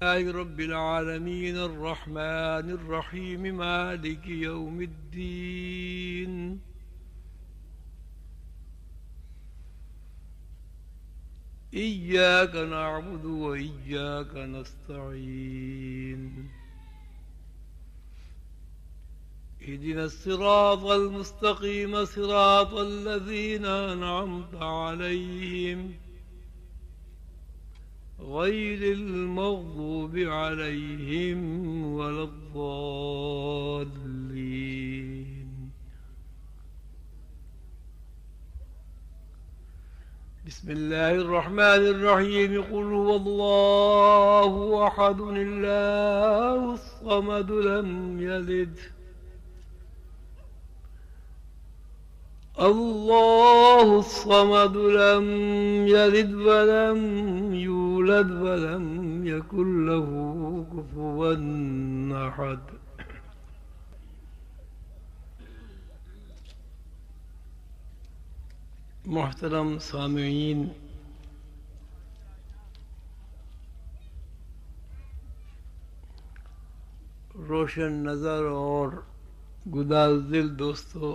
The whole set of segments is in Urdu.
لله رب العالمين الرحمن الرحيم مالك يوم الدين إياك نعبد وإياك نستعين اهدنا الصراط المستقيم صراط الذين أنعمت عليهم غير المغضوب عليهم ولا الضالين. بسم الله الرحمن الرحيم. قل هو الله أحد الله الصمد لم يلد الله الصمد لم يلد ولم يولد ولم يكن له كفوا أحد. محترم سامعین، روشن نظر اور گداز دل دوستو،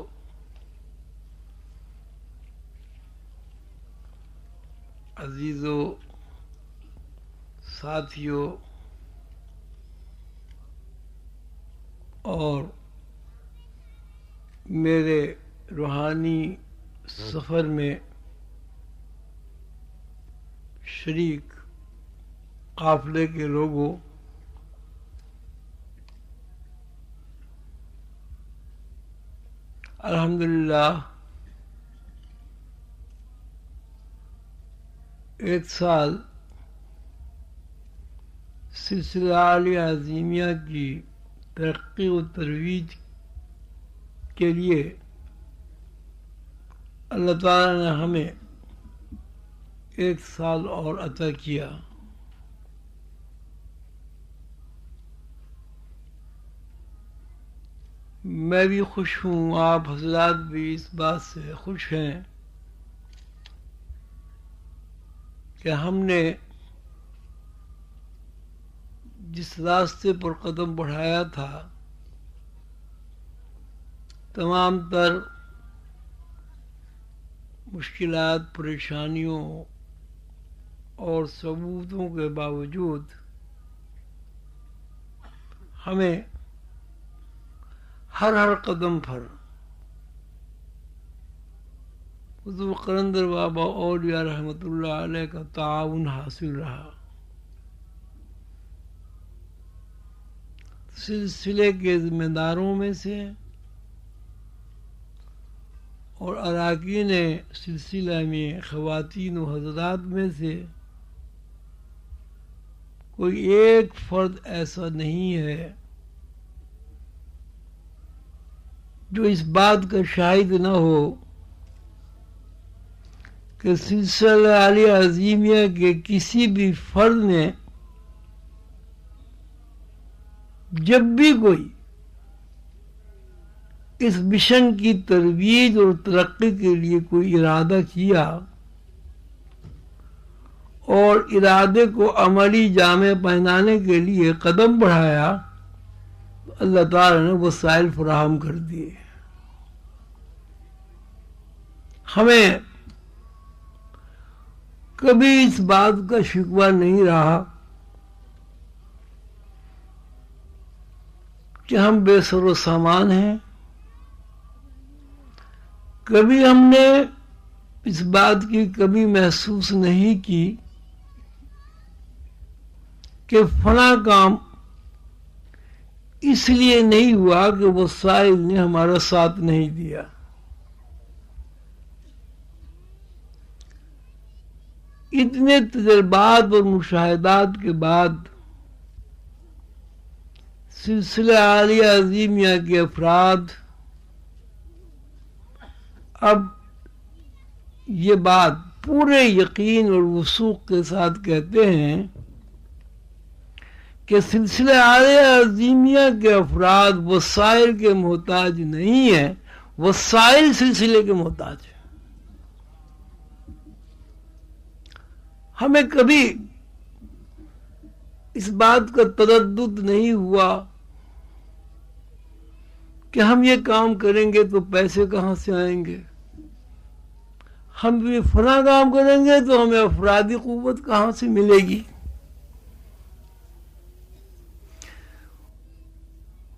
عزیزو، ساتھیو اور میرے روحانی سفر میں شریک قافلے کے لوگوں، الحمدللہ ایک سال سلسلہ عالیہ عظیمیہ کی ترقی و ترویج کے لیے اللہ تعالیٰ نے ہمیں ایک سال اور عطا کیا۔ میں بھی خوش ہوں، آپ حضرات بھی اس بات سے خوش ہیں کہ ہم نے جس راستے پر قدم بڑھایا تھا، تمام تر مشکلات، پریشانیوں اور ثبوتوں کے باوجود ہمیں ہر قدم پر حضور قلندر بابا اولیاء رحمۃ اللہ علیہ کا تعاون حاصل رہا۔ سلسلے کے ذمہ داروں میں سے اور اراکین سلسلہ میں خواتین و حضرات میں سے کوئی ایک فرد ایسا نہیں ہے جو اس بات کا شاہد نہ ہو کہ سلسلہ عالیہ عظیمیہ کے کسی بھی فرد نے جب بھی کوئی اس مشن کی ترویج اور ترقی کے لیے کوئی ارادہ کیا اور ارادے کو عملی جامہ پہنانے کے لیے قدم بڑھایا تو اللہ تعالی نے وسائل فراہم کر دیے۔ ہمیں کبھی اس بات کا شکوہ نہیں رہا کہ ہم بے سر و سامان ہیں، کبھی ہم نے اس بات کی کمی محسوس نہیں کی کہ فلاں کام اس لیے نہیں ہوا کہ وسائل نے ہمارا ساتھ نہیں دیا۔ اتنے تجربات اور مشاہدات کے بعد سلسلہ عالیہ عظیمیہ کے افراد اب یہ بات پورے یقین اور وثوق کے ساتھ کہتے ہیں کہ سلسلہ عالیہ عظیمیہ کے افراد وسائل کے محتاج نہیں ہیں، وسائل سلسلے کے محتاج ہیں۔ ہمیں کبھی اس بات کا تردد نہیں ہوا کہ ہم یہ کام کریں گے تو پیسے کہاں سے آئیں گے، ہم یہ فلاں کام کریں گے تو ہمیں افرادی قوت کہاں سے ملے گی۔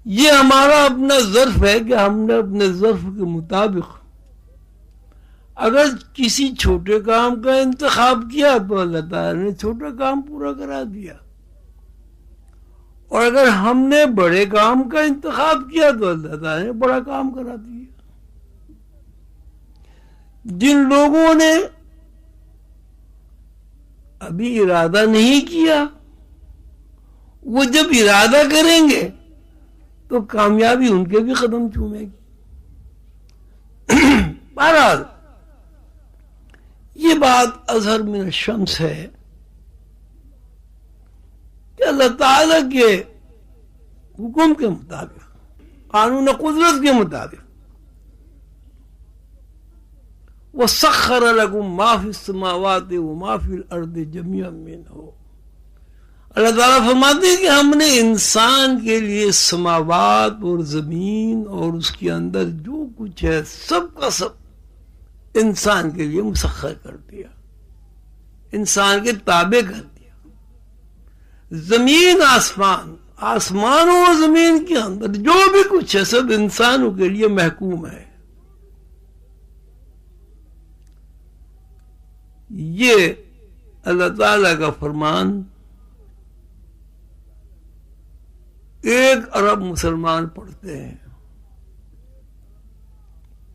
یہ ہمارا اپنا ظرف ہے کہ ہم نے اپنے ظرف کے مطابق اگر کسی چھوٹے کام کا انتخاب کیا تو اللہ تعالیٰ نے چھوٹا کام پورا کرا دیا، اور اگر ہم نے بڑے کام کا انتخاب کیا تو اللہ تعالیٰ نے بڑا کام کرا دیا۔ جن لوگوں نے ابھی ارادہ نہیں کیا وہ جب ارادہ کریں گے تو کامیابی ان کے بھی قدم چومے گی۔ بہرحال یہ بات اظہر من الشمس ہے کہ اللہ تعالی کے حکم کے مطابق، قانون قدرت کے مطابق، وَسَخَّرَ لَكُم مَّا فِي السَّمَاوَاتِ وَمَا فِي الْأَرْضِ جَمِيعًا مِّنْهُ۔ اللہ تعالیٰ فرماتے ہیں کہ ہم نے انسان کے لیے سماوات اور زمین اور اس کے اندر جو کچھ ہے سب کا سب انسان کے لیے مسخر کر دیا، انسان کے تابع کر دیا۔ زمین آسمان، آسمانوں اور زمین کے اندر جو بھی کچھ ہے سب انسانوں کے لیے محکوم ہے۔ یہ اللہ تعالیٰ کا فرمان 1 ارب مسلمان پڑھتے ہیں،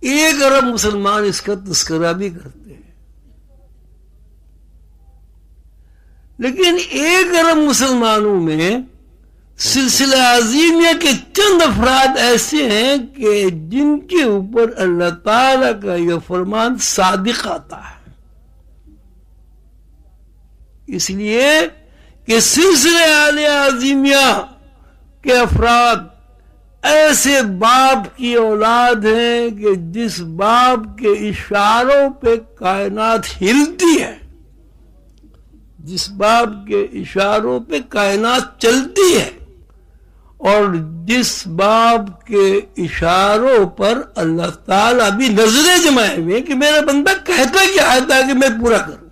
1 ارب مسلمان اس کا تذکرہ بھی کرتے ہیں، لیکن 1 ارب مسلمانوں میں سلسلہ عظیمیہ کے چند افراد ایسے ہیں کہ جن کے اوپر اللہ تعالیٰ کا یہ فرمان صادق آتا ہے، اس لیے کہ سلسلہ عالیہ عظیمیہ کے افراد ایسے باپ کی اولاد ہیں کہ جس باپ کے اشاروں پہ کائنات ہلتی ہے، جس باپ کے اشاروں پہ کائنات چلتی ہے، اور جس باپ کے اشاروں پر اللہ تعالیٰ بھی نظریں جمائے ہوئے کہ میرا بندہ کہتا کیا ہے تاکہ میں پورا کروں۔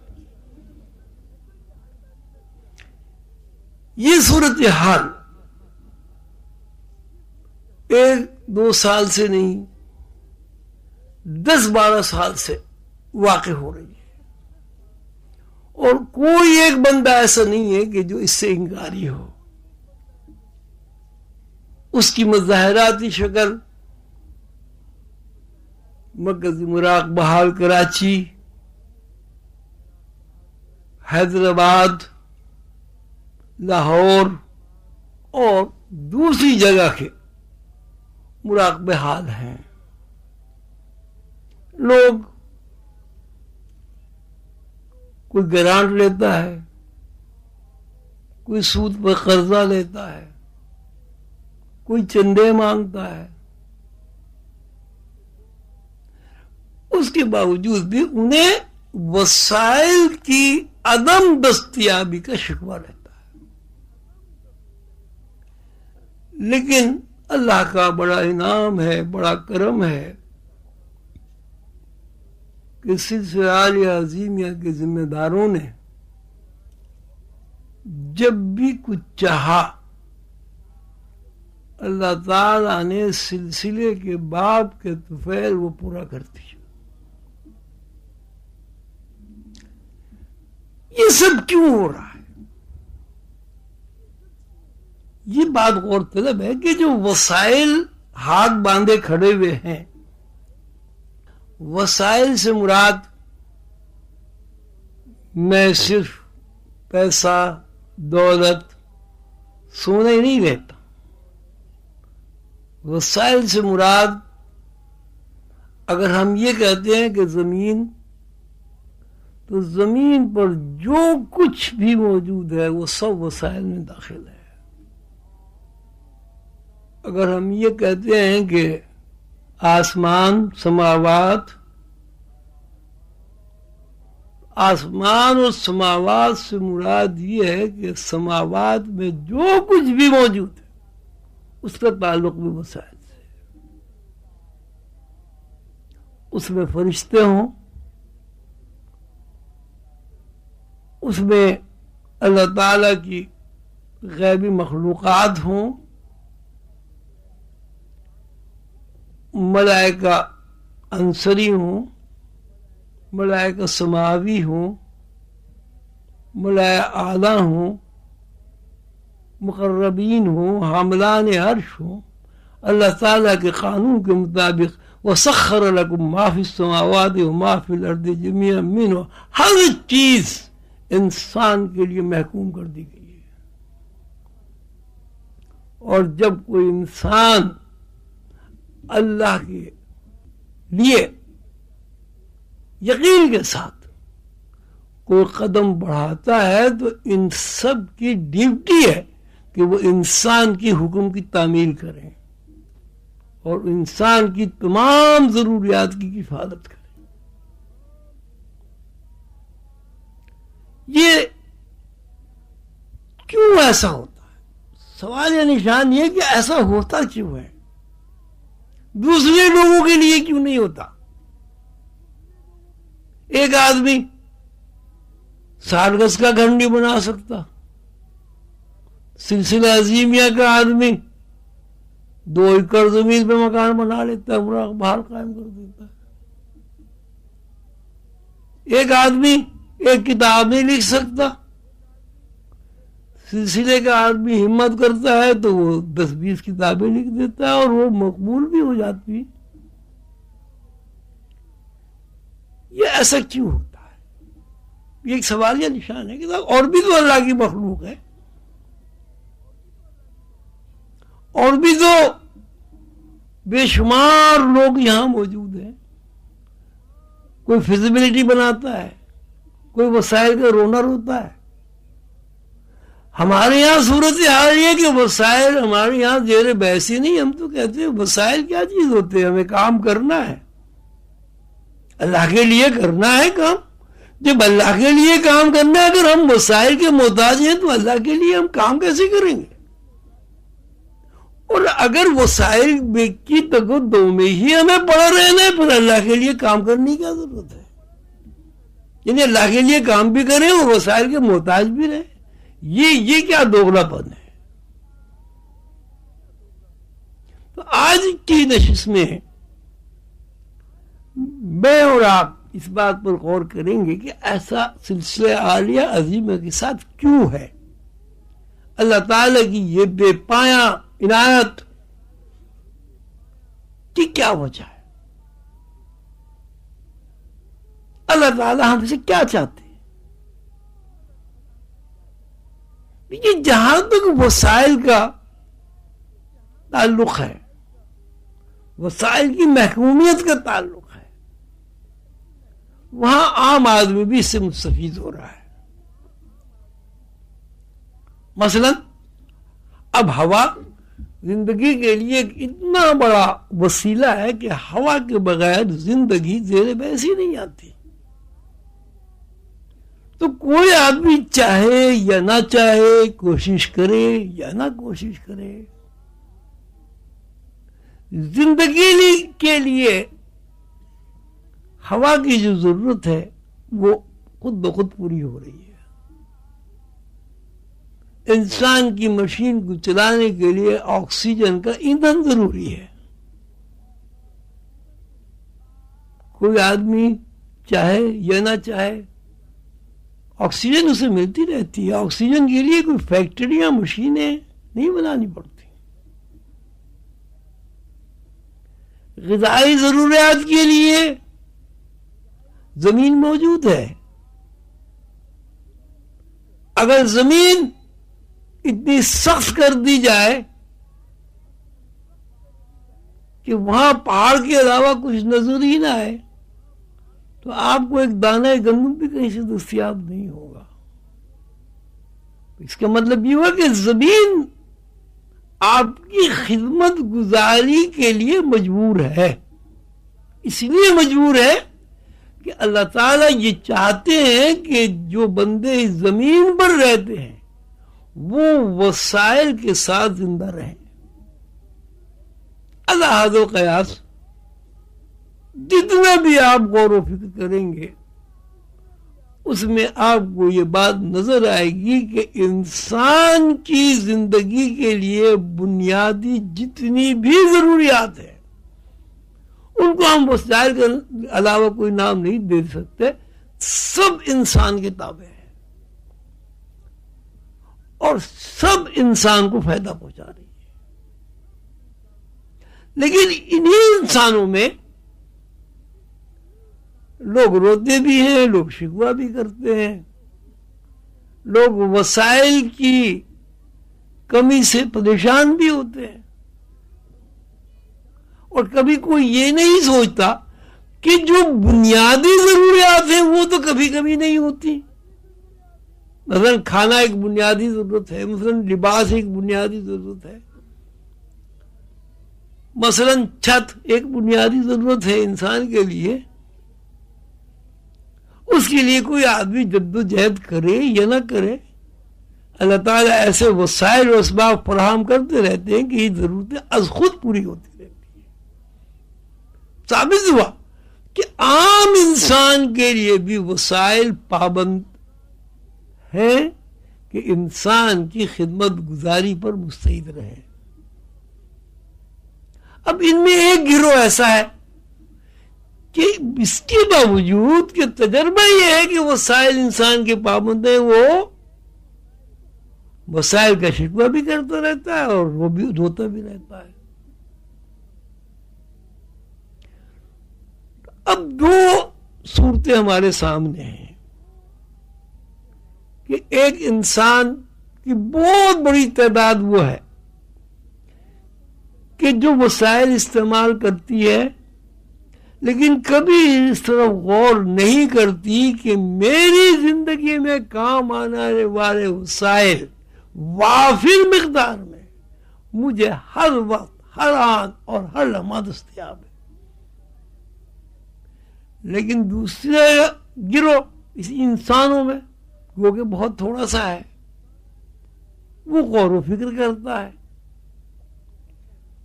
یہ صورتحال 1-2 سال سے نہیں، 10-12 سال سے واقع ہو رہی ہے، اور کوئی ایک بندہ ایسا نہیں ہے کہ جو اس سے انکاری ہو۔ اس کی مظاہراتی شکل مرکزی مراق بحال کراچی، حیدرآباد، لاہور اور دوسری جگہ کے مراقبے حال ہیں۔ لوگ کوئی گرانٹ لیتا ہے، کوئی سود پر قرضہ لیتا ہے، کوئی چندے مانگتا ہے، اس کے باوجود بھی انہیں وسائل کی عدم دستیابی کا شکوہ رہتا ہے۔ لیکن اللہ کا بڑا انعام ہے، بڑا کرم ہے کہ سلسلہ عالیہ عظیمیہ کے ذمہ داروں نے جب بھی کچھ چاہا اللہ تعالیٰ نے سلسلے کے باپ کے طفیل وہ پورا کر دیا۔ یہ سب کیوں ہو رہا ہے؟ یہ بات غور طلب ہے کہ جو وسائل ہاتھ باندھے کھڑے ہوئے ہیں، وسائل سے مراد میں صرف پیسہ، دولت، سونا ہی نہیں لیتا۔ وسائل سے مراد اگر ہم یہ کہتے ہیں کہ زمین، تو زمین پر جو کچھ بھی موجود ہے وہ سب وسائل میں داخل ہے۔ اگر ہم یہ کہتے ہیں کہ آسمان، سماوات، آسمان اور سماوات سے مراد یہ ہے کہ سماوات میں جو کچھ بھی موجود ہے اس کا تعلق بھی وسائل سے، اس میں فرشتے ہوں، اس میں اللہ تعالی کی غیبی مخلوقات ہوں، ملائکہ انصری ہوں، ملائکہ سماوی ہوں، ملائکہ اعلیٰ ہوں، مقربین ہوں، حاملان عرش ہوں، اللہ تعالیٰ کے قانون کے مطابق وَسَخَّرَ لَكُم مَّا فِي السَّمَاوَاتِ وَمَا فِي الْأَرْضِ جَمِيعًا مِّنْهُ، ہر چیز انسان کے لیے محکوم کر دی گئی ہے۔ اور جب کوئی انسان اللہ کے لیے یقین کے ساتھ کوئی قدم بڑھاتا ہے تو ان سب کی ڈیوٹی ہے کہ وہ انسان کی حکم کی تعمیل کریں اور انسان کی تمام ضروریات کی حفاظت کریں۔ یہ کیوں ایسا ہوتا ہے؟ سوال یا نشان یہ کہ ایسا ہوتا کیوں ہے؟ دوسرے لوگوں کے لیے کیوں نہیں ہوتا؟ ایک آدمی 60 گز کا گھر نہیں بنا سکتا، سلسلہ عظیمیہ کا آدمی 2 ایکڑ زمین پہ مکان بنا لیتا ہے، پورا باہر قائم کر دیتا ہے۔ ایک آدمی ایک کتاب نہیں لکھ سکتا، سلسلے کا آدمی ہمت کرتا ہے تو وہ 10-20 کتابیں لکھ دیتا ہے اور وہ مقبول بھی ہو جاتی۔ یہ ایسا کیوں ہوتا ہے؟ یہ ایک سوال یا نشان ہے کہ اور بھی تو اللہ کی مخلوق ہے، اور بھی تو بے شمار لوگ یہاں موجود ہیں، کوئی فیزیبلٹی بناتا ہے، کوئی وسائل کا رونر ہوتا ہے۔ ہمارے یہاں صورتحال یہ کہ وسائل ہمارے یہاں زیر بحث ہی نہیں، ہم تو کہتے ہیں وسائل کیا چیز ہوتے ہیں، ہمیں کام کرنا ہے، اللہ کے لیے کرنا ہے کام۔ جب اللہ کے لیے کام کرنا ہے، اگر ہم وسائل کے محتاج ہیں تو اللہ کے لیے ہم کام کیسے کریں گے؟ اور اگر وسائل کی تقدو میں ہی ہمیں پڑا رہنا ہے پھر اللہ کے لیے کام کرنے کی کیا ضرورت ہے؟ یعنی اللہ کے لیے کام بھی کریں اور وسائل کے محتاج بھی رہیں، یہ کیا دوغلا پن ہے؟ تو آج کی نشست میں میں اور آپ اس بات پر غور کریں گے کہ ایسا سلسلہ عالیہ عظیمہ کے ساتھ کیوں ہے؟ اللہ تعالیٰ کی یہ بے پایہ عنایت کی کیا وجہ ہے؟ اللہ تعالیٰ ہم سے کیا چاہتے ہیں؟ دیکھیے، جہاں تک وسائل کا تعلق ہے، وسائل کی محکومیت کا تعلق ہے، وہاں عام آدمی بھی اس سے مستفید ہو رہا ہے۔ مثلا اب ہوا زندگی کے لیے ایک اتنا بڑا وسیلہ ہے کہ ہوا کے بغیر زندگی زیر بحث ہی نہیں آتی۔ تو کوئی آدمی چاہے یا نہ چاہے، کوشش کرے یا نہ کوشش کرے، زندگی کے لیے ہوا کی جو ضرورت ہے وہ خود بخود پوری ہو رہی ہے۔ انسان کی مشین کو چلانے کے لیے آکسیجن کا ایندھن ضروری ہے۔ کوئی آدمی چاہے یا نہ چاہے آکسیجن اسے ملتی رہتی ہے۔ آکسیجن کے لیے کوئی فیکٹریاں، مشینیں نہیں بنانی پڑتی۔ غذائی ضروریات کے لیے زمین موجود ہے۔ اگر زمین اتنی سخت کر دی جائے کہ وہاں پہاڑ کے علاوہ کچھ نظر ہی نہ آئے تو آپ کو ایک دانہ گندم بھی کہیں سے دستیاب نہیں ہوگا۔ اس کا مطلب یہ ہوا کہ زمین آپ کی خدمت گزاری کے لیے مجبور ہے۔ اس لیے مجبور ہے کہ اللہ تعالیٰ یہ چاہتے ہیں کہ جو بندے اس زمین پر رہتے ہیں وہ وسائل کے ساتھ زندہ رہیں. الحاظ و قیاس جتنا بھی آپ غور و فکر کریں گے اس میں آپ کو یہ بات نظر آئے گی کہ انسان کی زندگی کے لیے بنیادی جتنی بھی ضروریات ہیں ان کو ہم وسائل کے علاوہ کوئی نام نہیں دے سکتے. سب انسان کے تابع ہیں اور سب انسان کو فائدہ پہنچا رہی ہے. لیکن انہی انسانوں میں لوگ روتے بھی ہیں, لوگ شکوہ بھی کرتے ہیں, لوگ وسائل کی کمی سے پریشان بھی ہوتے ہیں. اور کبھی کوئی یہ نہیں سوچتا کہ جو بنیادی ضروریات ہیں وہ تو کبھی کبھی نہیں ہوتی. مثلا کھانا ایک بنیادی ضرورت ہے, مثلا لباس ایک بنیادی ضرورت ہے, مثلا چھت ایک بنیادی ضرورت ہے انسان کے لیے. اس کے لیے کوئی آدمی جد و جہد کرے یا نہ کرے, اللہ تعالیٰ ایسے وسائل و اسباب فراہم کرتے رہتے ہیں کہ یہ ضرورتیں از خود پوری ہوتی رہتی ہیں. ثابت ہوا کہ عام انسان کے لیے بھی وسائل پابند ہیں کہ انسان کی خدمت گزاری پر مستعد رہے. اب ان میں ایک گروہ ایسا ہے کہ اس کے باوجود کہ تجربہ یہ ہے کہ وسائل انسان کے پابند ہیں, وہ وسائل کا شکوہ بھی کرتا رہتا ہے اور وہ بھی روتا بھی رہتا ہے. اب دو صورتیں ہمارے سامنے ہیں کہ ایک انسان کی بہت بڑی تعداد وہ ہے کہ جو وسائل استعمال کرتی ہے لیکن کبھی اس طرف غور نہیں کرتی کہ میری زندگی میں کام آنے والے وسائل وافر مقدار میں مجھے ہر وقت ہر آن اور ہر لمحہ دستیاب ہے. لیکن دوسرے گروہ اس انسانوں میں وہ کہ بہت تھوڑا سا ہے, وہ غور و فکر کرتا ہے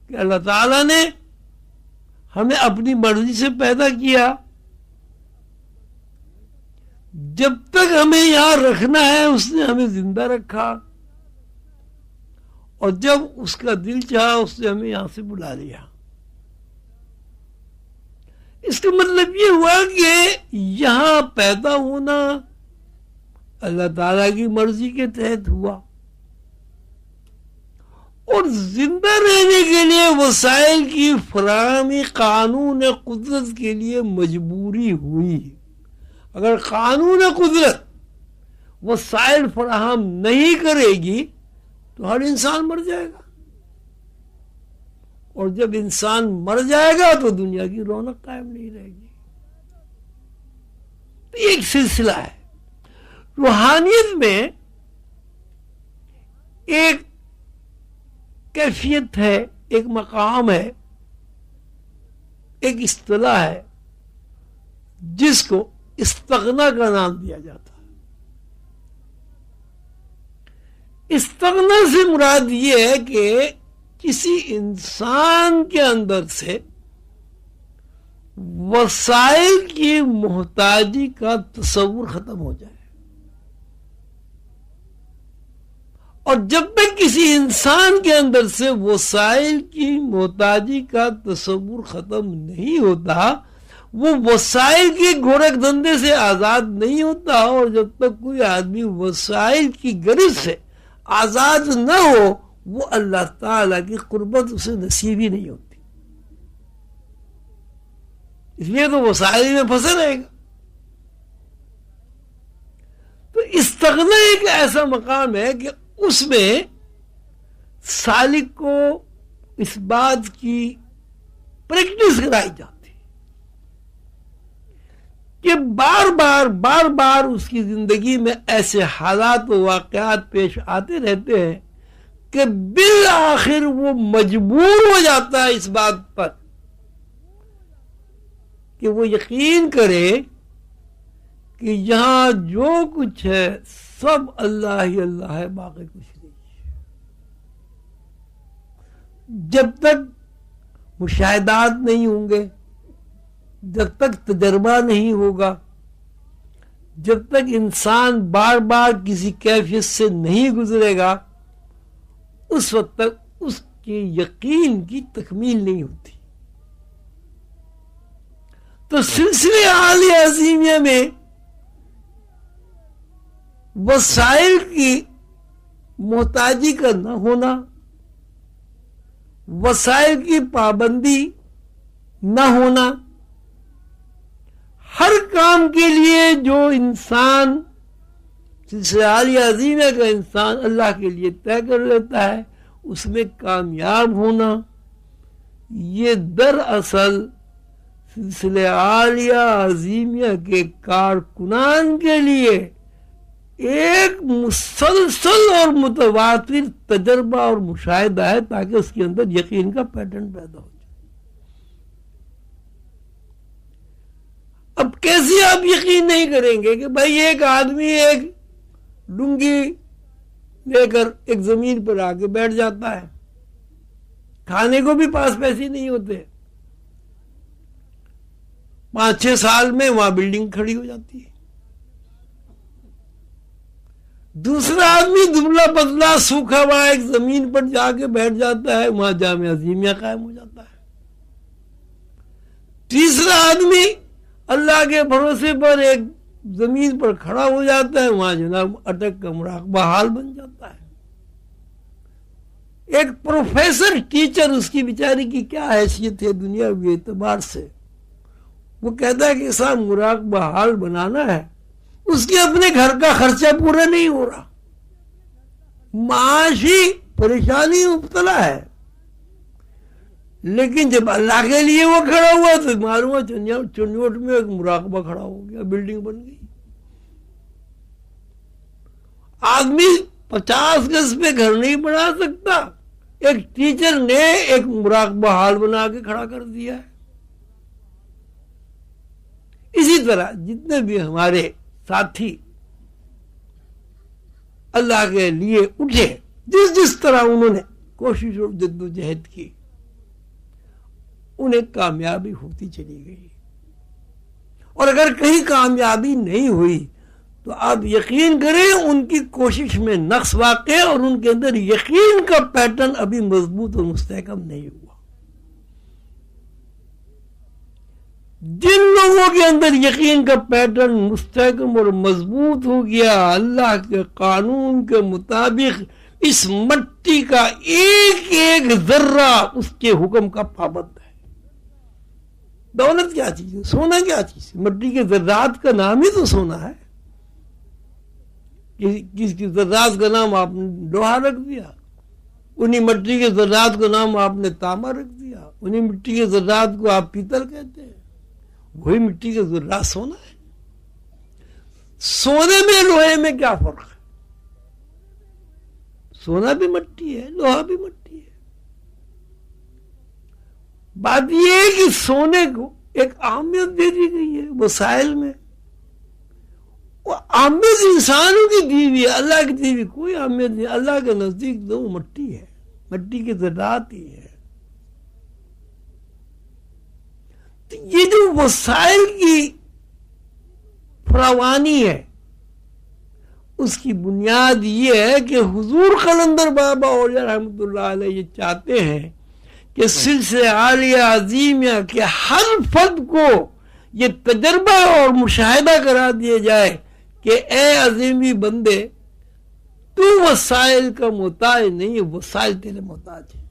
کہ اللہ تعالیٰ نے ہمیں اپنی مرضی سے پیدا کیا, جب تک ہمیں یہاں رکھنا ہے اس نے ہمیں زندہ رکھا, اور جب اس کا دل چاہا اس نے ہمیں یہاں سے بلا لیا. اس کا مطلب یہ ہوا کہ یہاں پیدا ہونا اللہ تعالیٰ کی مرضی کے تحت ہوا, اور زندہ رہنے کے لیے وسائل کی فراہمی قانون قدرت کے لیے مجبوری ہوئی. اگر قانون قدرت وسائل فراہم نہیں کرے گی تو ہر انسان مر جائے گا, اور جب انسان مر جائے گا تو دنیا کی رونق قائم نہیں رہے گی. تو یہ ایک سلسلہ ہے. روحانیت میں ایک کیفیت ہے, ایک مقام ہے, ایک اصطلاح ہے جس کو استغنا کا نام دیا جاتا ہے. استغنا سے مراد یہ ہے کہ کسی انسان کے اندر سے وسائل کی محتاجی کا تصور ختم ہو جائے. اور جب تک کسی انسان کے اندر سے وسائل کی محتاجی کا تصور ختم نہیں ہوتا, وہ وسائل کے گورکھ دھندے سے آزاد نہیں ہوتا, اور جب تک کوئی آدمی وسائل کی غرض سے آزاد نہ ہو وہ اللہ تعالی کی قربت اسے نصیب ہی نہیں ہوتی. اس لیے تو وسائل میں پھنسا رہے گا. تو استغنا ایک ایسا مقام ہے کہ اس میں سالک کو اس بات کی پریکٹس کرائی جاتی کہ بار بار اس کی زندگی میں ایسے حالات و واقعات پیش آتے رہتے ہیں کہ بالآخر وہ مجبور ہو جاتا ہے اس بات پر کہ وہ یقین کرے کہ یہاں جو کچھ ہے سب اللہ ہی اللہ ہے، باقی کچھ نہیں۔ جب تک مشاہدات نہیں ہوں گے، جب تک تجربہ نہیں ہوگا، جب تک انسان بار بار کسی کیفیت سے نہیں گزرے گا، اس وقت تک اس کے یقین کی تکمیل نہیں ہوتی۔ تو سلسلے عالیہ عظیمیہ میں وسائل کی محتاجی کا نہ ہونا، وسائل کی پابندی نہ ہونا، ہر کام کے لیے جو انسان سلسلہ عالیہ عظیمیہ کا انسان اللہ کے لیے طے کر لیتا ہے، اس میں کامیاب ہونا، یہ دراصل سلسلہ عالیہ عظیمیہ کے کارکنان کے لیے ایک مسلسل اور متواتر تجربہ اور مشاہدہ ہے، تاکہ اس کے اندر یقین کا پیٹرن پیدا ہو جائے۔ اب کیسے آپ یقین نہیں کریں گے کہ بھائی ایک آدمی ایک لنگی لے کر ایک زمین پر آ کے بیٹھ جاتا ہے، کھانے کو بھی پاس پیسے نہیں ہوتے، 5-6 سال میں وہاں بلڈنگ کھڑی ہو جاتی ہے۔ دوسرا آدمی دبلا پتلا سوکھا ہوا ایک زمین پر جا کے بیٹھ جاتا ہے، وہاں جامع عظیمیہ قائم ہو جاتا ہے۔ تیسرا آدمی اللہ کے بھروسے پر ایک زمین پر کھڑا ہو جاتا ہے، وہاں جناب اٹک کا مراقبہ حال بن جاتا ہے۔ ایک پروفیسر ٹیچر، اس کی بیچاری کی کیا حیثیت ہے دنیاوی اعتبار سے، وہ کہتا ہے کہ ایسا مراقبہ حال بنانا ہے، اس کے اپنے گھر کا خرچہ پورا نہیں ہو رہا، معاشی پریشانی مبتلا ہے، لیکن جب اللہ کے لیے وہ کھڑا ہوا تو معلوم ہے چنوٹ میں ایک مراقبہ کھڑا ہو گیا، بلڈنگ بن گئی۔ آدمی 50 گز پہ گھر نہیں بنا سکتا، ایک ٹیچر نے ایک مراقبہ حال بنا کے کھڑا کر دیا ہے۔ اسی طرح جتنے بھی ہمارے ساتھی اللہ کے لیے اٹھے، جس طرح انہوں نے کوشش اور جد و جہد کی، انہیں کامیابی ہوتی چلی گئی۔ اور اگر کہیں کامیابی نہیں ہوئی تو آپ یقین کریں ان کی کوشش میں نقص واقع ہے، اور ان کے اندر یقین کا پیٹرن ابھی مضبوط اور مستحکم نہیں ہوا۔ جن لوگوں کے اندر یقین کا پیٹرن مستحکم اور مضبوط ہو گیا، اللہ کے قانون کے مطابق اس مٹی کا ایک ایک ذرہ اس کے حکم کا پابند ہے۔ دولت کیا چیز ہے؟ سونا کیا چیز ہے؟ مٹی کے ذرات کا نام ہی تو سونا ہے۔ کس کی ذرات کا نام آپ نے لوہا رکھ دیا، انہی مٹی کے ذرات کا نام آپ نے تانبا رکھ دیا، انہی مٹی کے ذرات کو آپ پیتل کہتے ہیں، وہی مٹی کے ذرات سونا ہے۔ سونے میں لوہے میں کیا فرق ہے؟ سونا بھی مٹی ہے، لوہا بھی مٹی ہے۔ بات یہ ہے کہ سونے کو ایک اہمیت دے دی گئی ہے وسائل میں، وہ اہمیت انسانوں کی دی ہوئی ہے، اللہ کی دی ہوئی کوئی اہمیت نہیں۔ اللہ کے نزدیک تو وہ مٹی ہے، مٹی کے ذرات ہی ہے۔ تو یہ جو وسائل کی فراوانی ہے، اس کی بنیاد یہ ہے کہ حضور قلندر بابا اولیاء رحمۃ اللہ علیہ یہ چاہتے ہیں کہ سلسلہ عالیہ عظیمیہ کے ہر فرد کو یہ تجربہ اور مشاہدہ کرا دیا جائے کہ اے عظیمی بندے، تو وسائل کا محتاج نہیں ہے، وسائل تیرے محتاج ہیں۔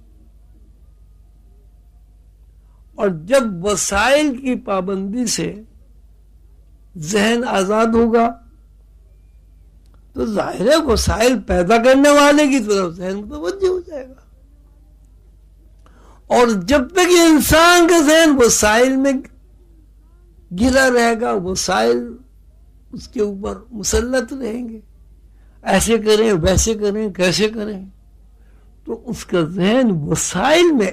اور جب وسائل کی پابندی سے ذہن آزاد ہوگا تو ظاہر ہے وسائل پیدا کرنے والے کی طرف ذہن متوجہ ہو جائے گا۔ اور جب تک یہ انسان کا ذہن وسائل میں گھرا رہے گا، وسائل اس کے اوپر مسلط رہیں گے، ایسے کریں ویسے کریں کیسے کریں، تو اس کا ذہن وسائل میں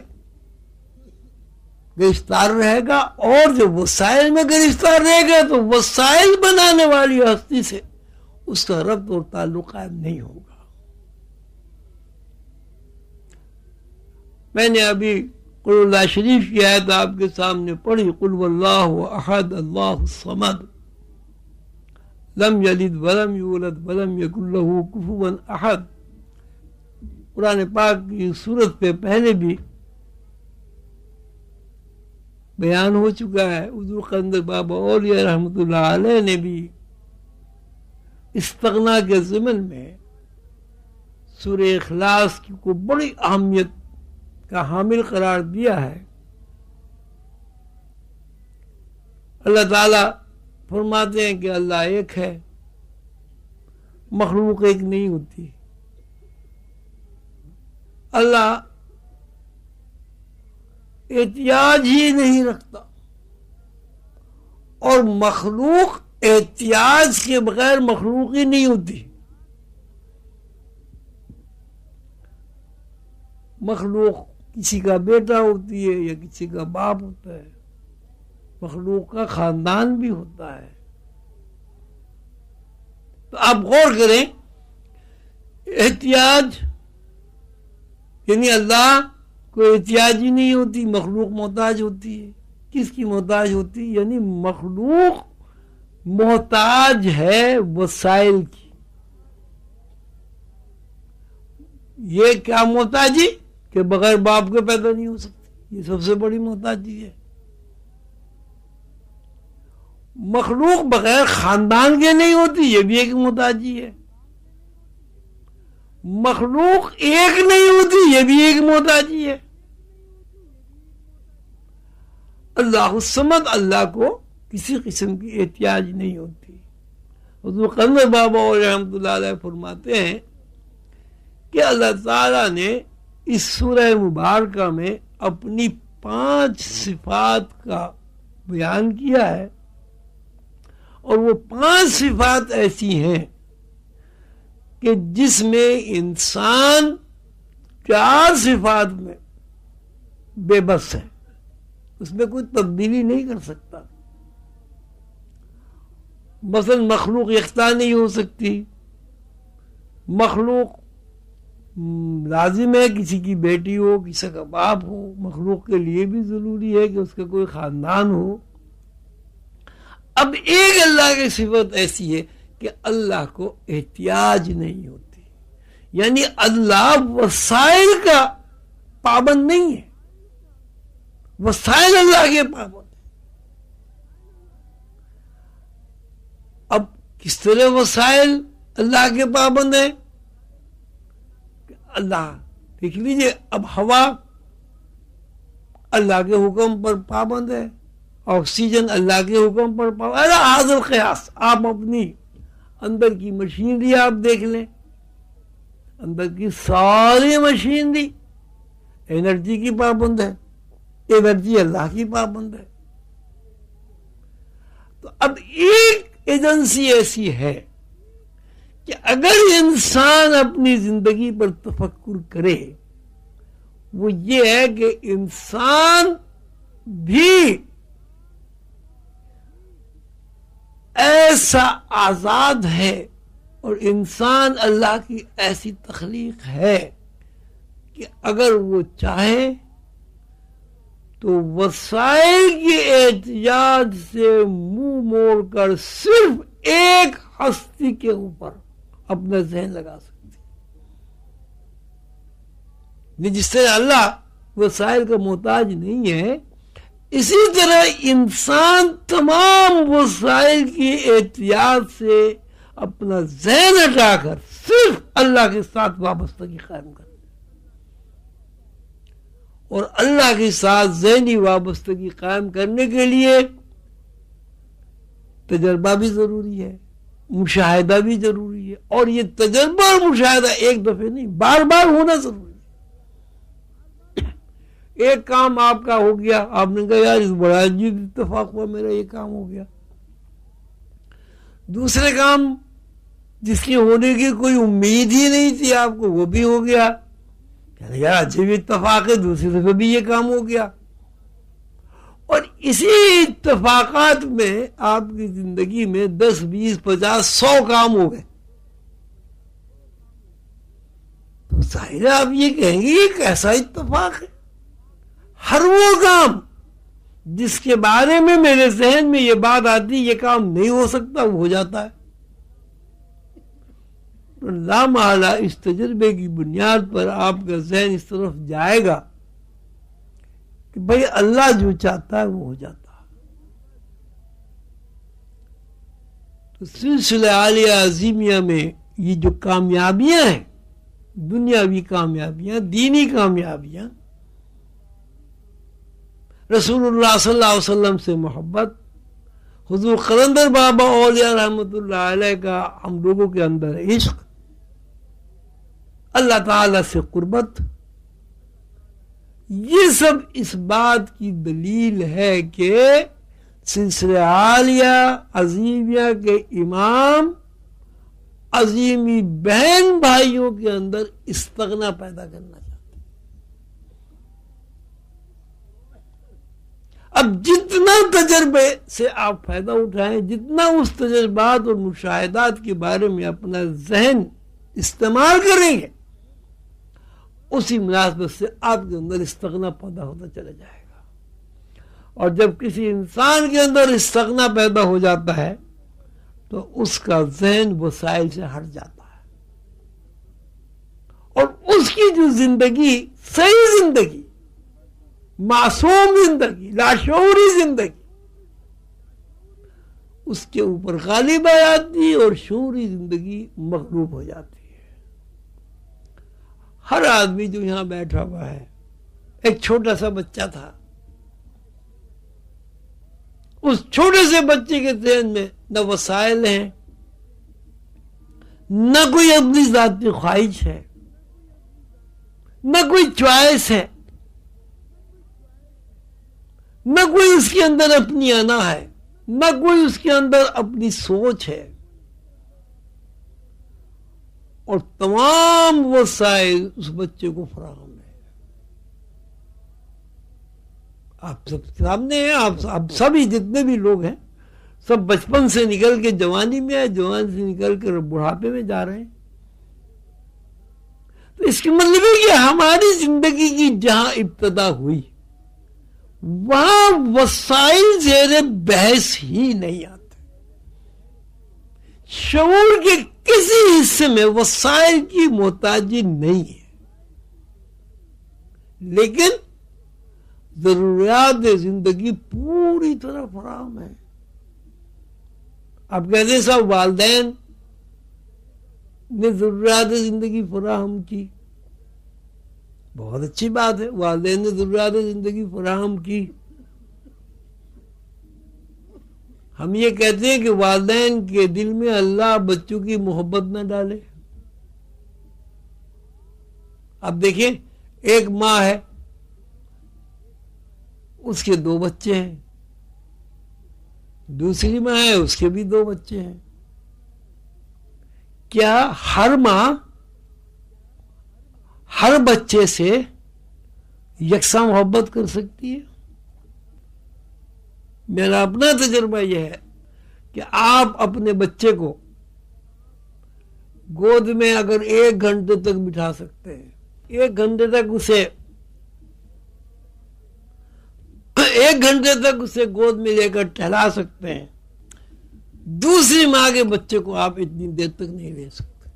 گرفتار رہے گا، اور جو وسائل میں گرفتار رہے گا تو وسائل بنانے والی ہستی سے اس کا ربط اور تعلق قائم نہیں ہوگا۔ میں نے ابھی قل اللہ شریف کی آیت آپ کے سامنے پڑھی، قل واللہ احد اللہ الصمد لم یلد ولم یولد ولم یکن لہ کفوا احد۔ قرآن پاک کی سورت پہ پہلے بھی بیان ہو چکا ہے۔ حضور قندر بابا اولیاء رحمۃ اللہ علیہ نے بھی استغنا کے ضمن میں سورہ اخلاص کی کو بڑی اہمیت کا حامل قرار دیا ہے۔ اللہ تعالیٰ فرماتے ہیں کہ اللہ ایک ہے، مخلوق ایک نہیں ہوتی۔ اللہ احتیاج ہی نہیں رکھتا، اور مخلوق احتیاج کے بغیر مخلوق ہی نہیں ہوتی۔ مخلوق کسی کا بیٹا ہوتی ہے یا کسی کا باپ ہوتا ہے، مخلوق کا خاندان بھی ہوتا ہے۔ تو آپ غور کریں، احتیاج یعنی اللہ کوئی احتیاج ہی نہیں ہوتی، مخلوق محتاج ہوتی ہے۔ کس کی محتاج ہوتی ہے؟ یعنی مخلوق محتاج ہے وسائل کی۔ یہ کیا محتاجی کہ بغیر باپ کے پیدا نہیں ہو سکتی، یہ سب سے بڑی محتاجی ہے۔ مخلوق بغیر خاندان کے نہیں ہوتی، یہ بھی ایک محتاجی ہے۔ مخلوق ایک نہیں ہوتی، یہ بھی ایک محتاجی ہے۔ اللہ الصمد، اللہ کو کسی قسم کی احتیاج نہیں ہوتی۔ حضور قندر بابا رحمۃ اللہ علیہ فرماتے ہیں کہ اللہ تعالیٰ نے اس سورہ مبارکہ میں اپنی 5 صفات کا بیان کیا ہے، اور وہ 5 صفات ایسی ہیں کہ جس میں انسان 4 صفات میں بے بس ہے، اس میں کوئی تبدیلی نہیں کر سکتا۔ مثلا مخلوق یکتا نہیں ہو سکتی، مخلوق لازم ہے کسی کی بیٹی ہو، کسی کا باپ ہو، مخلوق کے لیے بھی ضروری ہے کہ اس کا کوئی خاندان ہو۔ اب ایک اللہ کی صفت ایسی ہے کہ اللہ کو احتیاج نہیں ہوتی، یعنی اللہ وسائل کا پابند نہیں ہے، وسائل اللہ کے پابند ہے۔ اب کس طرح وسائل اللہ کے پابند ہیں؟ اللہ دیکھ لیجئے، اب ہوا اللہ کے حکم پر پابند ہے، آکسیجن اللہ کے حکم پر پابند ہے۔ حاضر قیاس، آپ اپنی اندر کی مشینری آپ دیکھ لیں، اندر کی ساری مشینری انرجی کی پابند ہے، انرجی اللہ کی پابند ہے۔ تو اب ایک ایجنسی ایسی ہے کہ اگر انسان اپنی زندگی پر تفکر کرے، وہ یہ ہے کہ انسان بھی ایسا آزاد ہے، اور انسان اللہ کی ایسی تخلیق ہے کہ اگر وہ چاہے تو وسائل کی احتیاج سے منہ موڑ کر صرف ایک ہستی کے اوپر اپنا ذہن لگا سکتی ہے۔ جس طرح اللہ وسائل کا محتاج نہیں ہے، اسی طرح انسان تمام وسائل کی احتیاط سے اپنا ذہن ہٹا کر صرف اللہ کے ساتھ وابستگی قائم کرے، اور اللہ کے ساتھ ذہنی وابستگی قائم کرنے کے لیے تجربہ بھی ضروری ہے، مشاہدہ بھی ضروری ہے، اور یہ تجربہ اور مشاہدہ ایک دفعہ نہیں، بار بار ہونا ضروری ہے۔ ایک کام آپ کا ہو گیا، آپ نے کہا یار اس بڑا عجیب اتفاق ہوا، میرا یہ کام ہو گیا۔ دوسرے کام جس کی ہونے کی کوئی امید ہی نہیں تھی آپ کو، وہ بھی ہو گیا، یار عجیب اتفاق ہے، دوسری دفعہ بھی یہ کام ہو گیا۔ اسی اتفاقات میں آپ کی زندگی میں 10 20 50 100 کام ہو گئے تو ظاہر ہے آپ یہ کہیں گے یہ کیسا اتفاق ہے. ہر وہ کام جس کے بارے میں میرے ذہن میں یہ بات آتی یہ کام نہیں ہو سکتا وہ ہو جاتا ہے. لامحالہ اس تجربے کی بنیاد پر آپ کا ذہن اس طرف جائے گا کہ بھئی اللہ جو چاہتا ہے وہ ہو جاتا ہے. تو سلسلہ عالیہ عظیمیہ میں یہ جو کامیابیاں ہیں، دنیاوی کامیابیاں، دینی کامیابیاں، رسول اللہ صلی اللہ علیہ وسلم سے محبت، حضور قلندر بابا اولیاء رحمۃ اللہ علیہ کا ہم لوگوں کے اندر عشق، اللہ تعالی سے قربت، یہ سب اس بات کی دلیل ہے کہ سلسلہ عالیہ عظیمیہ کے امام عظیمی بہن بھائیوں کے اندر استغنا پیدا کرنا چاہتے ہیں. اب جتنا تجربے سے آپ فائدہ اٹھائیں، جتنا اس تجربات اور مشاہدات کے بارے میں اپنا ذہن استعمال کریں گے، اسی مناسبت سے آپ کے اندر استغنا پیدا ہوتا چلا جائے گا. اور جب کسی انسان کے اندر استغنا پیدا ہو جاتا ہے تو اس کا ذہن وسائل سے ہٹ جاتا ہے، اور اس کی جو زندگی، صحیح زندگی، معصوم زندگی، لاشعوری زندگی، اس کے اوپر غالب آ جاتی اور شعوری زندگی مغلوب ہو جاتی ہے. ہر آدمی جو یہاں بیٹھا ہوا ہے، ایک چھوٹا سا بچہ تھا، اس چھوٹے سے بچے کے ذہن میں نہ وسائل ہیں، نہ کوئی اپنی ذاتی خواہش ہے، نہ کوئی چوائس ہے، نہ کوئی اس کے اندر اپنی انا ہے، نہ کوئی اس کے اندر اپنی سوچ ہے، اور تمام وسائل اس بچے کو فراہم ہے. آپ سب سامنے ہیں، آپ سبھی جتنے بھی لوگ ہیں سب بچپن سے نکل کے جوانی میں آئے، جوان سے نکل کر بڑھاپے میں جا رہے ہیں. تو اس کا مطلب ہے کہ ہماری زندگی کی جہاں ابتدا ہوئی وہاں وسائل زیر بحث ہی نہیں آتے. شعور کے کسی حصے میں وسائل کی محتاجی نہیں ہے، لیکن ضروریات زندگی پوری طرح فراہم ہے. آپ کہتے ہیں صاحب والدین نے ضروریات زندگی فراہم کی، بہت اچھی بات ہے، والدین نے ضروریات زندگی فراہم کی. ہم یہ کہتے ہیں کہ والدین کے دل میں اللہ بچوں کی محبت نہ ڈالے. اب دیکھیں، ایک ماں ہے، اس کے 2 بچے ہیں، دوسری ماں ہے، اس کے بھی 2 بچے ہیں. کیا ہر ماں ہر بچے سے یکساں محبت کر سکتی ہے؟ میرا اپنا تجربہ یہ ہے کہ آپ اپنے بچے کو گود میں اگر 1 گھنٹے تک بٹھا سکتے ہیں، 1 گھنٹے تک اسے گود میں لے کر ٹہلا سکتے ہیں، دوسری ماں کے بچے کو آپ اتنی دیر تک نہیں لے سکتے.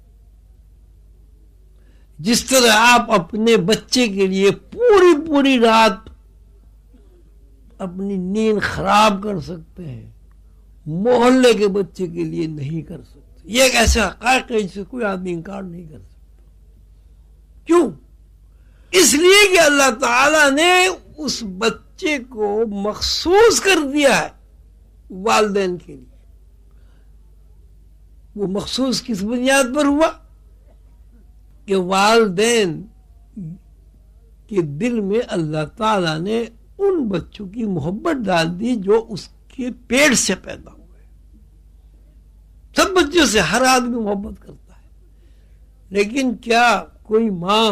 جس طرح آپ اپنے بچے کے لیے پوری رات اپنی نیند خراب کر سکتے ہیں، محلے کے بچے کے لیے نہیں کر سکتے. یہ ایک ایسا حقائق ہے جسے کوئی آدمی انکار نہیں کر سکتا. کیوں؟ اس لیے کہ اللہ تعالی نے اس بچے کو مخصوص کر دیا ہے والدین کے لیے. وہ مخصوص کس بنیاد پر ہوا؟ کہ والدین کے دل میں اللہ تعالی نے ان بچوں کی محبت ڈال دی جو اس کے پیٹ سے پیدا ہوئے. سب بچوں سے ہر آدمی محبت کرتا ہے، لیکن کیا کوئی ماں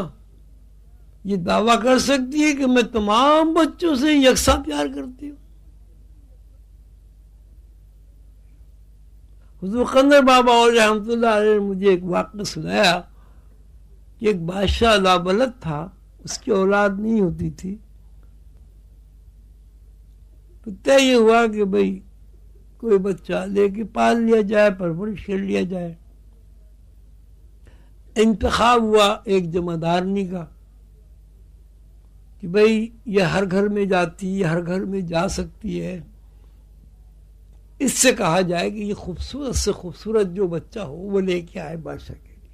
یہ دعویٰ کر سکتی ہے کہ میں تمام بچوں سے یکساں پیار کرتی ہوں؟ حضور قندر بابا اور رحمۃ اللہ علیہ نے مجھے ایک واقعہ سنایا کہ ایک بادشاہ لابلد تھا، اس کی اولاد نہیں ہوتی تھی، تو طے یہ ہوا کہ بھئی کوئی بچہ لے کے پال لیا جائے، پرورش کر لیا جائے۔ انتخاب ہوا ایک جمعدارنی کا کہ بھئی یہ ہر گھر میں جاتی، یہ ہر گھر میں جا سکتی ہے، اس سے کہا جائے کہ یہ خوبصورت سے خوبصورت جو بچہ ہو وہ لے کے آئے بادشاہ کے لیے۔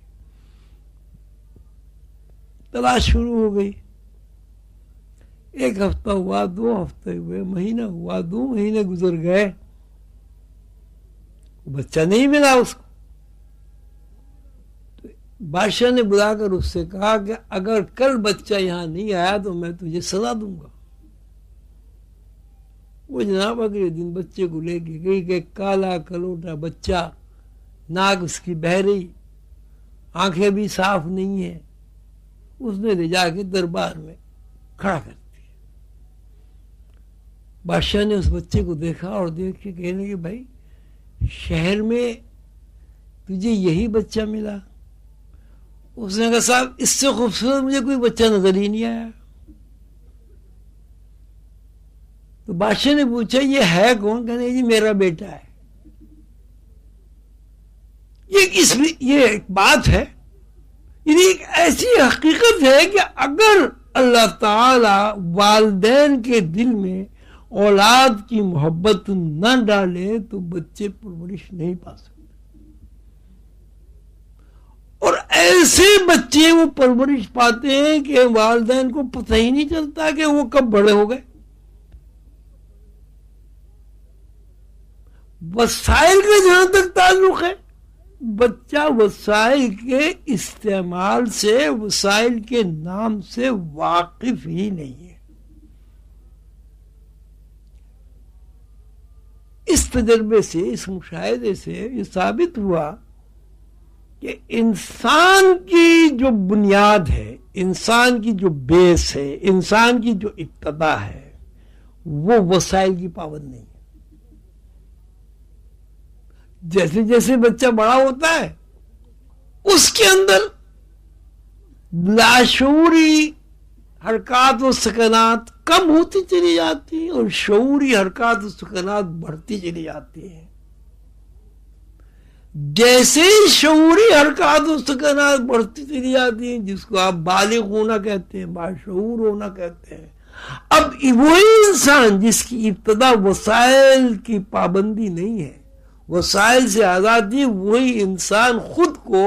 تلاش شروع ہو گئی، ایک ہفتہ ہوا، 2 ہفتے ہوئے، مہینہ ہوا، 2 مہینے گزر گئے، بچہ نہیں ملا اس کو۔ تو بادشاہ نے بلا کر اس سے کہا کہ اگر کل بچہ یہاں نہیں آیا تو میں تجھے سزا دوں گا۔ وہ جناب اگلے دن بچے کو لے کے گئی کہ کالا کلوٹا بچہ، ناک اس کی بہری، آنکھیں بھی صاف نہیں ہیں، اس نے لے جا کے دربار میں کھڑا کر دیا۔ بادشاہ نے اس بچے کو دیکھا اور دیکھ کے کہنے کہ بھائی شہر میں تجھے یہی بچہ ملا؟ اس نے کہا صاحب اس سے خوبصورت مجھے کوئی بچہ نظر ہی نہیں آیا۔ تو بادشاہ نے پوچھا یہ ہے کون؟ کہنے جی میرا بیٹا ہے۔ یہ ایک بات ہے، یعنی ایک ایسی حقیقت ہے کہ اگر اللہ تعالی والدین کے دل میں اولاد کی محبت نہ ڈالے تو بچے پرورش نہیں پا سکتے، اور ایسے بچے وہ پرورش پاتے ہیں کہ والدین کو پتہ ہی نہیں چلتا کہ وہ کب بڑے ہو گئے۔ وسائل کا جہاں تک تعلق ہے، بچہ وسائل کے استعمال سے، وسائل کے نام سے واقف ہی نہیں ہے۔ اس تجربے سے، اس مشاہدے سے یہ ثابت ہوا کہ انسان کی جو بنیاد ہے، انسان کی جو بیس ہے، انسان کی جو ابتدا ہے، وہ وسائل کی پابند نہیں ہے۔ جیسے جیسے بچہ بڑا ہوتا ہے اس کے اندر لاشعوری حرکات و سکنات کم ہوتی چلی جاتی ہیں اور شعوری حرکات و سکنات بڑھتی چلی جاتی ہیں۔ جیسے ہی شعوری حرکات و سکنات بڑھتی چلی جاتی ہیں، جس کو آپ بالغ ہونا کہتے ہیں، باشعور ہونا کہتے ہیں، اب وہی انسان جس کی ابتدا وسائل کی پابندی نہیں ہے، وسائل سے آزادی، وہی انسان خود کو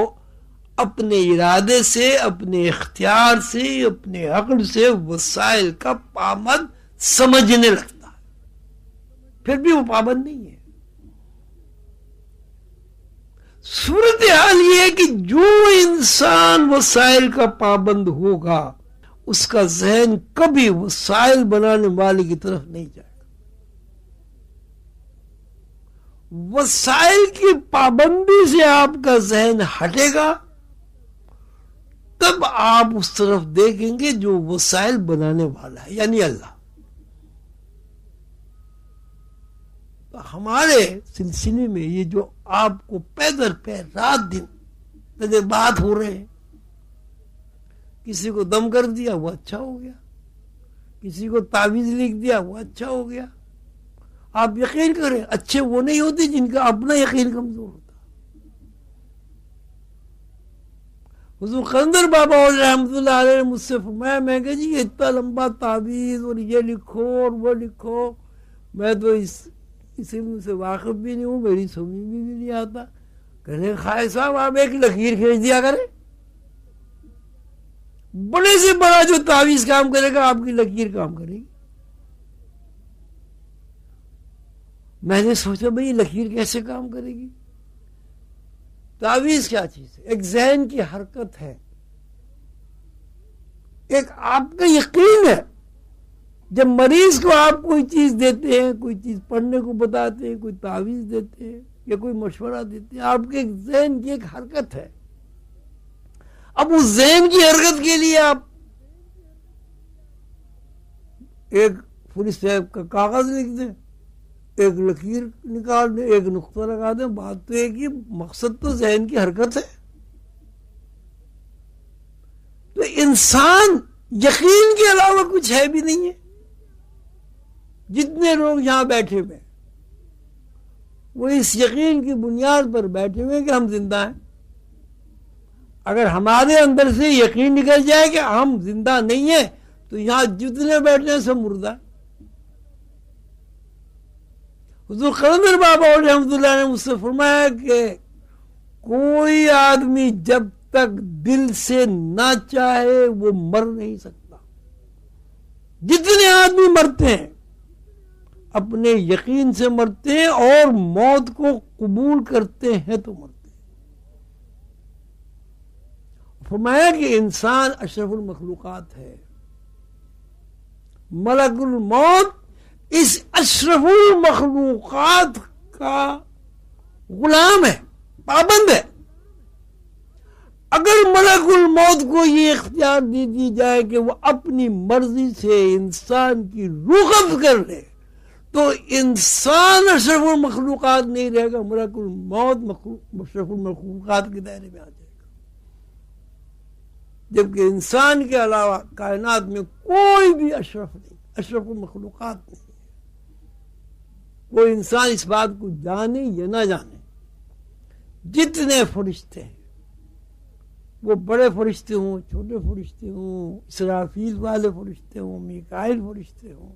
اپنے ارادے سے، اپنے اختیار سے، اپنے عقل سے وسائل کا پابند سمجھنے لگتا ہے، پھر بھی وہ پابند نہیں ہے۔ صورتحال یہ ہے کہ جو انسان وسائل کا پابند ہوگا اس کا ذہن کبھی وسائل بنانے والے کی طرف نہیں جائے گا۔ وسائل کی پابندی سے آپ کا ذہن ہٹے گا تب آپ اس طرف دیکھیں گے جو وسائل بنانے والا ہے، یعنی اللہ۔ تو ہمارے سلسلے میں یہ جو آپ کو پے در پے رات دن تجربات ہو رہے ہیں، کسی کو دم کر دیا وہ اچھا ہو گیا، کسی کو تعویذ لکھ دیا وہ اچھا ہو گیا۔ آپ یقین کریں اچھے وہ نہیں ہوتے جن کا اپنا یقین کمزور ہوتا۔ حضور قندر بابا اور رحمۃ اللہ علیہ نے مجھ سے فرمایا، میں کہا جی یہ اتنا لمبا تعویذ اور یہ لکھو اور وہ لکھو، میں تو اس علم سے واقف بھی نہیں ہوں، میری سمجھ میں بھی نہیں آتا۔ کہنے خواہ صاحب آپ ایک لکیر کھینچ دیا کریں، بڑے سے بڑا جو تعویذ کام کرے گا آپ کی لکیر کام کرے گی۔ میں نے سوچا بھئی یہ لکیر کیسے کام کرے گی؟ تعویذ کیا چیز ہے؟ ایک ذہن کی حرکت ہے، ایک آپ کا یقین ہے۔ جب مریض کو آپ کوئی چیز دیتے ہیں، کوئی چیز پڑھنے کو بتاتے ہیں، کوئی تعویذ دیتے ہیں یا کوئی مشورہ دیتے ہیں، آپ کے ایک ذہن کی ایک حرکت ہے۔ اب اس ذہن کی حرکت کے لیے آپ ایک فل اسٹاپ کا کاغذ لکھ دیں، ایک لکیر نکال دیں، ایک نقطہ لگا دیں، بات تو ایک ہی، مقصد تو ذہن کی حرکت ہے. تو انسان یقین کے علاوہ کچھ ہے بھی نہیں ہے. جتنے لوگ یہاں بیٹھے ہوئے وہ اس یقین کی بنیاد پر بیٹھے ہوئے کہ ہم زندہ ہیں. اگر ہمارے اندر سے یقین نکل جائے کہ ہم زندہ نہیں ہیں تو یہاں جتنے بیٹھے ہیں سب مردہ. حضور قلندر بابا رحمۃ اللہ نے مجھ سے فرمایا کہ کوئی آدمی جب تک دل سے نہ چاہے وہ مر نہیں سکتا. جتنے آدمی مرتے ہیں اپنے یقین سے مرتے ہیں اور موت کو قبول کرتے ہیں تو مرتے ہیں. فرمایا کہ انسان اشرف المخلوقات ہے. ملک الموت اس اشرف المخلوقات کا غلام ہے، پابند ہے. اگر ملک الموت کو یہ اختیار دے دی جائے کہ وہ اپنی مرضی سے انسان کی روح قبض کر لے تو انسان اشرف المخلوقات نہیں رہے گا، ملک الموت اشرف المخلوقات کے دائرے میں آ جائے گا. جبکہ انسان کے علاوہ کائنات میں کوئی بھی اشرف نہیں، اشرف المخلوقات نہیں. کوئی انسان اس بات کو جانے یا نہ جانے، جتنے فرشتے ہیں، وہ بڑے فرشتے ہوں، چھوٹے فرشتے ہوں، اسرافیل والے فرشتے ہوں، میکائیل فرشتے ہوں،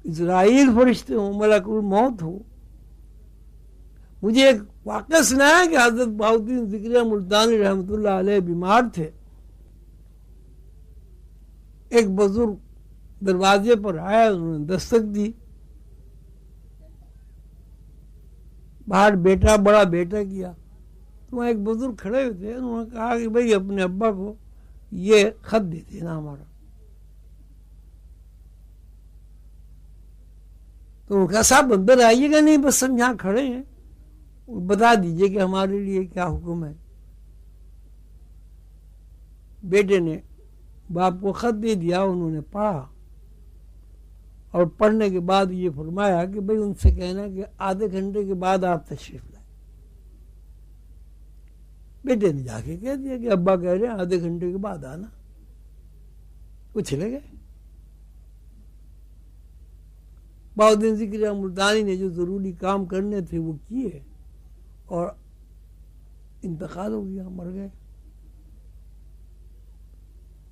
اسرائیل فرشتے ہوں، ملک الموت ہو. مجھے ایک واقعہ سنایا کہ حضرت بہاؤالدین ذکریہ ملتانی رحمۃ اللہ علیہ بیمار تھے. ایک بزرگ دروازے پر آیا، انہوں نے دستک دی. باہر بیٹا، بڑا بیٹا کیا تو وہاں ایک بزرگ کھڑے ہوئے تھے. انہوں نے کہا کہ بھئی اپنے ابا کو یہ خط دے دینا ہمارا. تو انہوں نے کہا صاحب اندر آئیے گا؟ نہیں، بس ہم یہاں کھڑے ہیں، بتا دیجئے کہ ہمارے لیے کیا حکم ہے. بیٹے نے باپ کو خط دے دیا، انہوں نے پڑھا اور پڑھنے کے بعد یہ فرمایا کہ بھئی ان سے کہنا کہ آدھے گھنٹے کے بعد آپ تشریف لائیں. بیٹے نے جا کے کہہ دیا کہ ابا کہہ رہے ہیں آدھے گھنٹے کے بعد آنا. وہ چلے گئے. بہاؤالدین ذکریہ ملتانی نے جو ضروری کام کرنے تھے وہ کیے اور انتقال ہو گیا، مر گئے.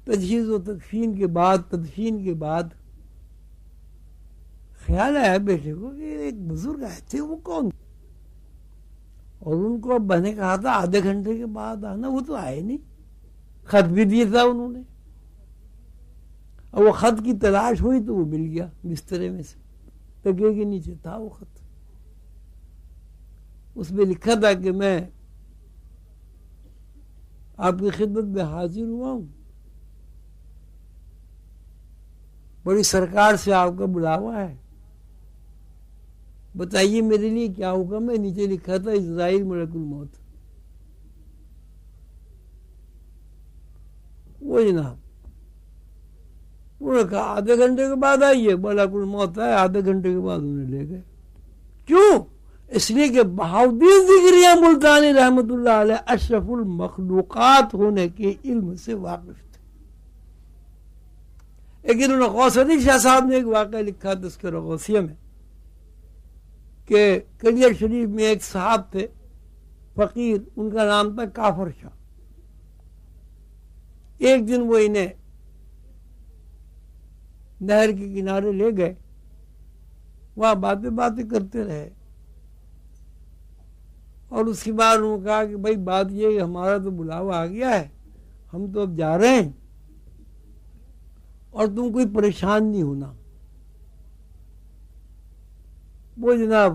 تجہیز و تدفین کے بعد خیال آیا بیٹے کو کہ ایک بزرگ آئے تھے، وہ کون؟ اور ان کو اب میں نے کہا تھا آدھے گھنٹے کے بعد آنا، وہ تو آئے نہیں. خط بھی دیا تھا انہوں نے، اور وہ خط کی تلاش ہوئی تو وہ مل گیا بسترے میں سے، تکیے کے نیچے تھا وہ خط. اس میں لکھا تھا کہ میں آپ کی خدمت میں حاضر ہوا ہوں، بڑی سرکار سے آپ کا بلاوا ہے، بتائیے میرے لیے کیا حکم ہے. نیچے لکھا تھا اسرائیل ملک الموت. وہ جناب انہوں نے کہا آدھے گھنٹے کے بعد آئیے. ملک الموت آئے، آدھے گھنٹے کے بعد انہیں لے گئے. کیوں؟ اس لیے کہ بہاؤالدین ذکریہ ملتانی رحمۃ اللہ علیہ اشرف المخلوقات ہونے کے علم سے واقف تھے. لیکن انہوں نے غوث علی شاہ صاحب نے ایک واقعہ لکھا تذکرہ غوثیہ میں کہ کلیئر شریف میں ایک صاحب تھے فقیر، ان کا نام تھا کافر شاہ. ایک دن وہ انہیں نہر کے کنارے لے گئے، وہاں باتیں کرتے رہے، اور اس کے بعد انہوں نے کہا کہ بھائی بات یہ کہ ہمارا تو بلاوا آ گیا ہے، ہم تو اب جا رہے ہیں اور تم کوئی پریشان نہیں ہونا. وہ جناب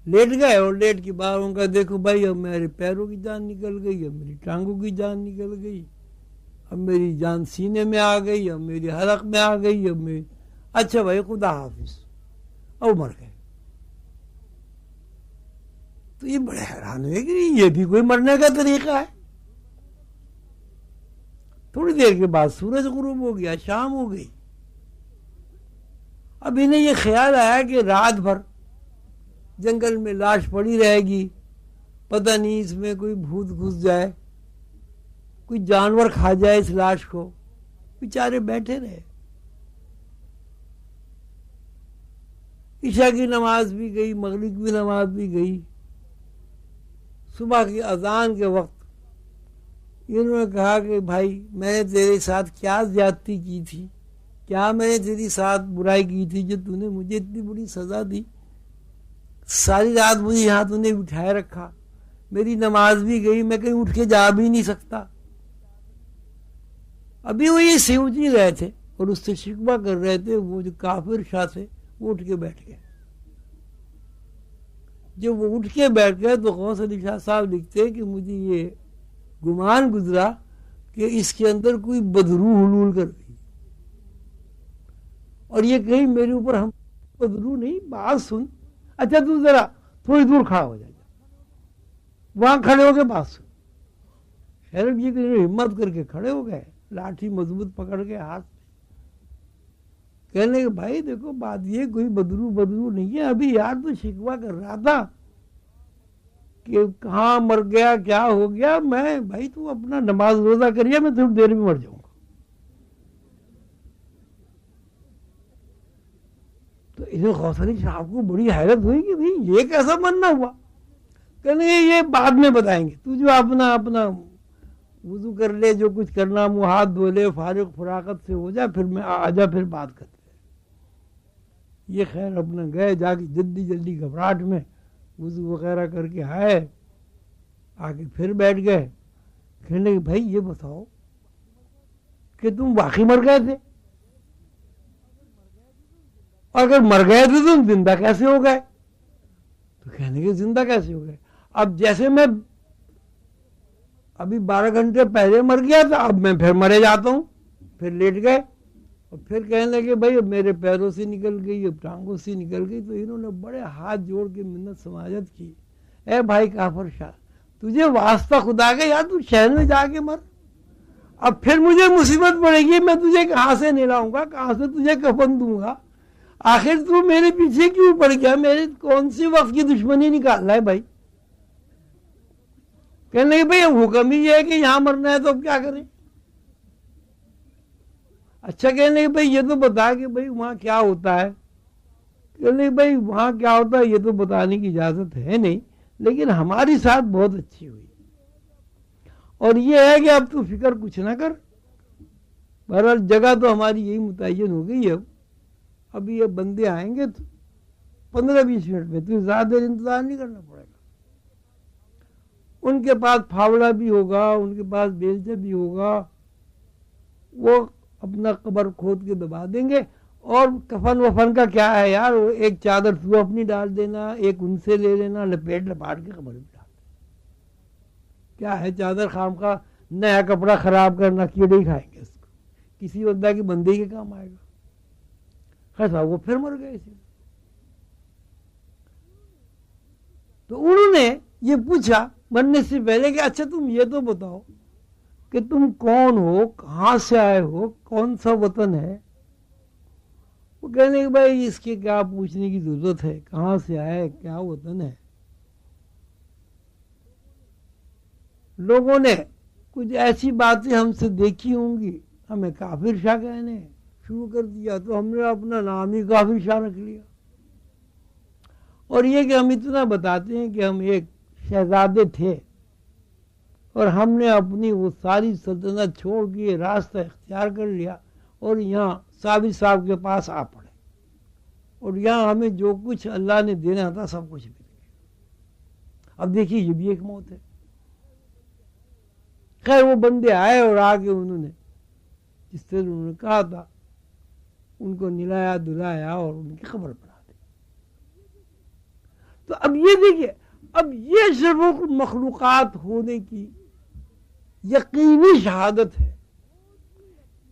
لیٹ گئے اور لیٹ کے بعد ان کا دیکھو بھائی اب میرے پیروں کی جان نکل گئی، اب میری ٹانگوں کی جان نکل گئی، اب میری جان سینے میں آ گئی، اب میری حلق میں آ گئی، اب میری اچھا بھائی خدا حافظ. اب مر گئے. تو یہ بڑے حیران ہوئے کہ یہ بھی کوئی مرنے کا طریقہ ہے. تھوڑی دیر کے بعد سورج غروب ہو گیا، شام ہو گئی. اب انہیں یہ خیال آیا کہ رات بھر جنگل میں لاش پڑی رہے گی، پتہ نہیں اس میں کوئی بھوت گھس جائے، کوئی جانور کھا جائے اس لاش کو، بیچارے بیٹھے رہے۔ عشاء کی نماز بھی گئی، مغرب کی نماز بھی گئی، صبح کی اذان کے وقت انہوں نے کہا کہ بھائی میں نے تیرے ساتھ کیا زیادتی کی تھی، کیا میں نے تیری ساتھ برائی کی تھی جو تو نے مجھے اتنی بڑی سزا دی، ساری رات مجھے یہاں تو نے بٹھائے رکھا، میری نماز بھی گئی، میں کہیں اٹھ کے جا بھی نہیں سکتا۔ ابھی وہ یہ سوچ ہی رہے تھے اور اس سے شکوہ کر رہے تھے، وہ جو کافر شاہ تھے وہ اٹھ کے بیٹھ گئے۔ جب وہ اٹھ کے بیٹھ گئے تو غوث علی شاہ صاحب لکھتے کہ مجھے یہ گمان گزرا کہ اس کے اندر کوئی بدروح حلول کر گئی، اور یہ کہیں میرے اوپر ہم بدروح نہیں، بات سن، اچھا تو ذرا تھوڑی دور کھڑا ہو جائے، وہاں کھڑے ہو کے بات سن۔ خیر یہ کہ ہمت کر کے کھڑے ہو گئے، لاٹھی مضبوط پکڑ کے ہاتھ میں، کہنے کہ بھائی دیکھو بات یہ کوئی بدروح نہیں ہے، ابھی یار تو شکوہ کر رہا تھا کہ کہاں مر گیا کیا ہو گیا، میں بھائی تو اپنا نماز روزہ کریے، میں تھوڑی دیر میں مر جاؤں گا۔ تو انہیں غوث علی صاحب کو بڑی حیرت ہوئی کہ بھائی یہ کیسا مرنا ہوا، کہنے یہ بعد میں بتائیں گے، تو جو اپنا وضو کر لے، جو کچھ کرنا منہ ہاتھ دھو لے، فارغ فراغت سے ہو جائے، پھر میں آ جا، پھر بات کرتے۔ یہ خیر اپنا گئے، جا کے جلدی گھبراہٹ میں وضو وغیرہ کر کے آئے، آگے پھر بیٹھ گئے، کہنے کہ بھائی یہ بتاؤ کہ تم واقعی مر گئے تھے، اور اگر مر گئے تھے تم زندہ کیسے ہو گئے؟ تو کہنے کہ زندہ کیسے ہو گئے؟ اب جیسے میں ابھی 12 گھنٹے پہلے مر گیا تھا، اب میں پھر مرے جاتا ہوں۔ پھر لیٹ گئے اور پھر کہنے لگے بھائی اب میرے پیروں سے نکل گئی، اب ٹانگوں سے نکل گئی۔ تو انہوں نے بڑے ہاتھ جوڑ کے منت سماجت کی، اے بھائی کافر شاہ، تجھے واسطہ خدا کا یار تو شہر میں جا کے مر، اب پھر مجھے مصیبت پڑے گی، میں تجھے کہاں سے نہلاؤں گا، کہاں سے تجھے کفن دوں گا، آخر تو میرے پیچھے کیوں پڑ گیا، میرے کون سی وقت کی دشمنی نکال رہا ہے بھائی؟ کہنے کہ بھائی حکم ہی یہ ہے کہ یہاں مرنا ہے تو اب کیا کریں؟ اچھا کہنے کہ بھائی یہ تو بتا کہ بھائی وہاں کیا ہوتا ہے، کہنے کہ بھائی وہاں کیا ہوتا ہے یہ تو بتانے کی اجازت ہے نہیں، لیکن ہماری ساتھ بہت اچھی ہوئی، اور یہ ہے کہ اب تو فکر کچھ نہ کر، بہرحال جگہ تو ہماری یہی متعین ہو گئی ہے، ابھی یہ بندے آئیں گے تو 15-20 منٹ میں، تو زیادہ دیر انتظار نہیں کرنا پڑے گا، ان کے پاس پھاوڑا بھی ہوگا، ان کے پاس بیلچہ بھی ہوگا، وہ اپنا قبر کھود کے دبا دیں گے، اور کفن وفن کا کیا ہے یار، ایک چادر تو اپنی ڈال دینا، ایک ان سے لے لینا، لپاٹ کے قبر میں ڈال دینا، کیا ہے چادر خام کا نیا کپڑا خراب کرنا، کیڑے ہی کھائیں گے اس کو، کسی بندہ کی بندے کے کام آئے گا۔ خیر صاحب وہ پھر مر گئے اسی میں۔ تو انہوں نے یہ پوچھا مرنے سے پہلے کہ اچھا تم یہ تو بتاؤ کہ تم کون ہو، کہاں سے آئے ہو، کون سا وطن ہے؟ وہ کہنے کہ بھائی اس کے کیا پوچھنے کی ضرورت ہے، کہاں سے آئے، کیا وطن ہے۔ لوگوں نے کچھ ایسی باتیں ہم سے دیکھی ہوں گی، ہمیں کافر شاہ کہنے شروع کر دیا، تو ہم نے اپنا نام ہی کافر شاہ رکھ لیا، اور یہ کہ ہم اتنا بتاتے ہیں کہ ہم ایک شہزادے تھے اور ہم نے اپنی وہ ساری سلطنت چھوڑ کے راستہ اختیار کر لیا اور یہاں صابر صاحب کے پاس آ پڑے، اور یہاں ہمیں جو کچھ اللہ نے دینا تھا سب کچھ مل گیا۔ اب دیکھیے یہ بھی ایک موت ہے۔ خیر وہ بندے آئے اور آگے انہوں نے جس طرح انہوں نے کہا تھا ان کو نلایا دلایا اور ان کی خبر بنا دی۔ تو اب یہ دیکھیے، اب یہ شرف مخلوقات ہونے کی یقینی شہادت ہے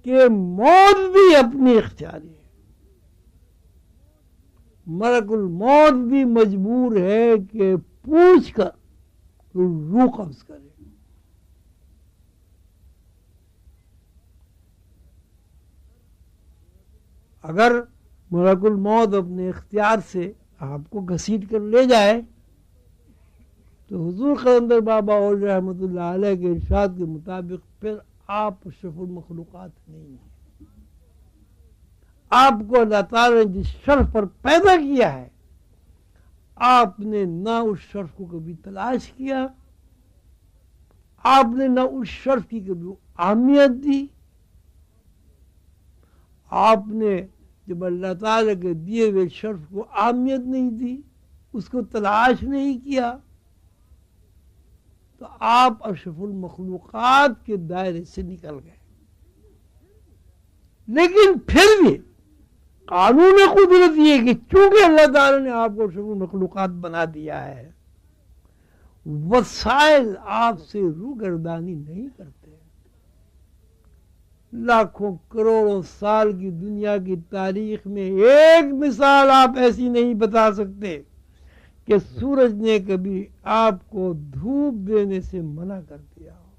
کہ موت بھی اپنی اختیاری ہے، ملک الموت بھی مجبور ہے کہ پوچھ کر روح قبض کرے۔ اگر ملک الموت اپنے اختیار سے آپ کو گھسیٹ کر لے جائے تو حضور قلندر بابا اولیاء رحمۃ اللہ علیہ کے ارشاد کے مطابق پھر آپ اشرف المخلوقات نہیں ہیں۔ آپ کو اللہ تعالیٰ نے جس شرف پر پیدا کیا ہے آپ نے نہ اس شرف کو کبھی تلاش کیا، آپ نے نہ اس شرف کی کبھی اہمیت دی۔ آپ نے جب اللہ تعالیٰ کے دیے ہوئے شرف کو اہمیت نہیں دی، اس کو تلاش نہیں کیا، تو آپ اشرف المخلوقات کے دائرے سے نکل گئے۔ لیکن پھر بھی قانون قدرت یہ کہ چونکہ اللہ تعالیٰ نے آپ کو اشرف المخلوقات بنا دیا ہے، وسائل آپ سے روگردانی نہیں کرتے۔ لاکھوں کروڑوں سال کی دنیا کی تاریخ میں ایک مثال آپ ایسی نہیں بتا سکتے کہ سورج نے کبھی آپ کو دھوپ دینے سے منع کر دیا ہو۔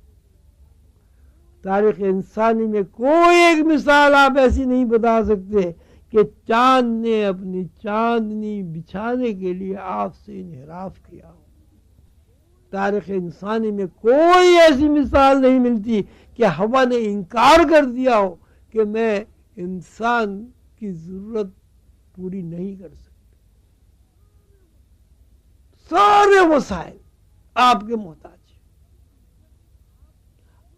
تاریخ انسانی میں کوئی ایک مثال آپ ایسی نہیں بتا سکتے کہ چاند نے اپنی چاندنی بچھانے کے لیے آپ سے انحراف کیا ہو۔ تاریخ انسانی میں کوئی ایسی مثال نہیں ملتی کہ ہوا نے انکار کر دیا ہو کہ میں انسان کی ضرورت پوری نہیں کر سکتی۔ سارے وسائل آپ کے محتاج ہیں۔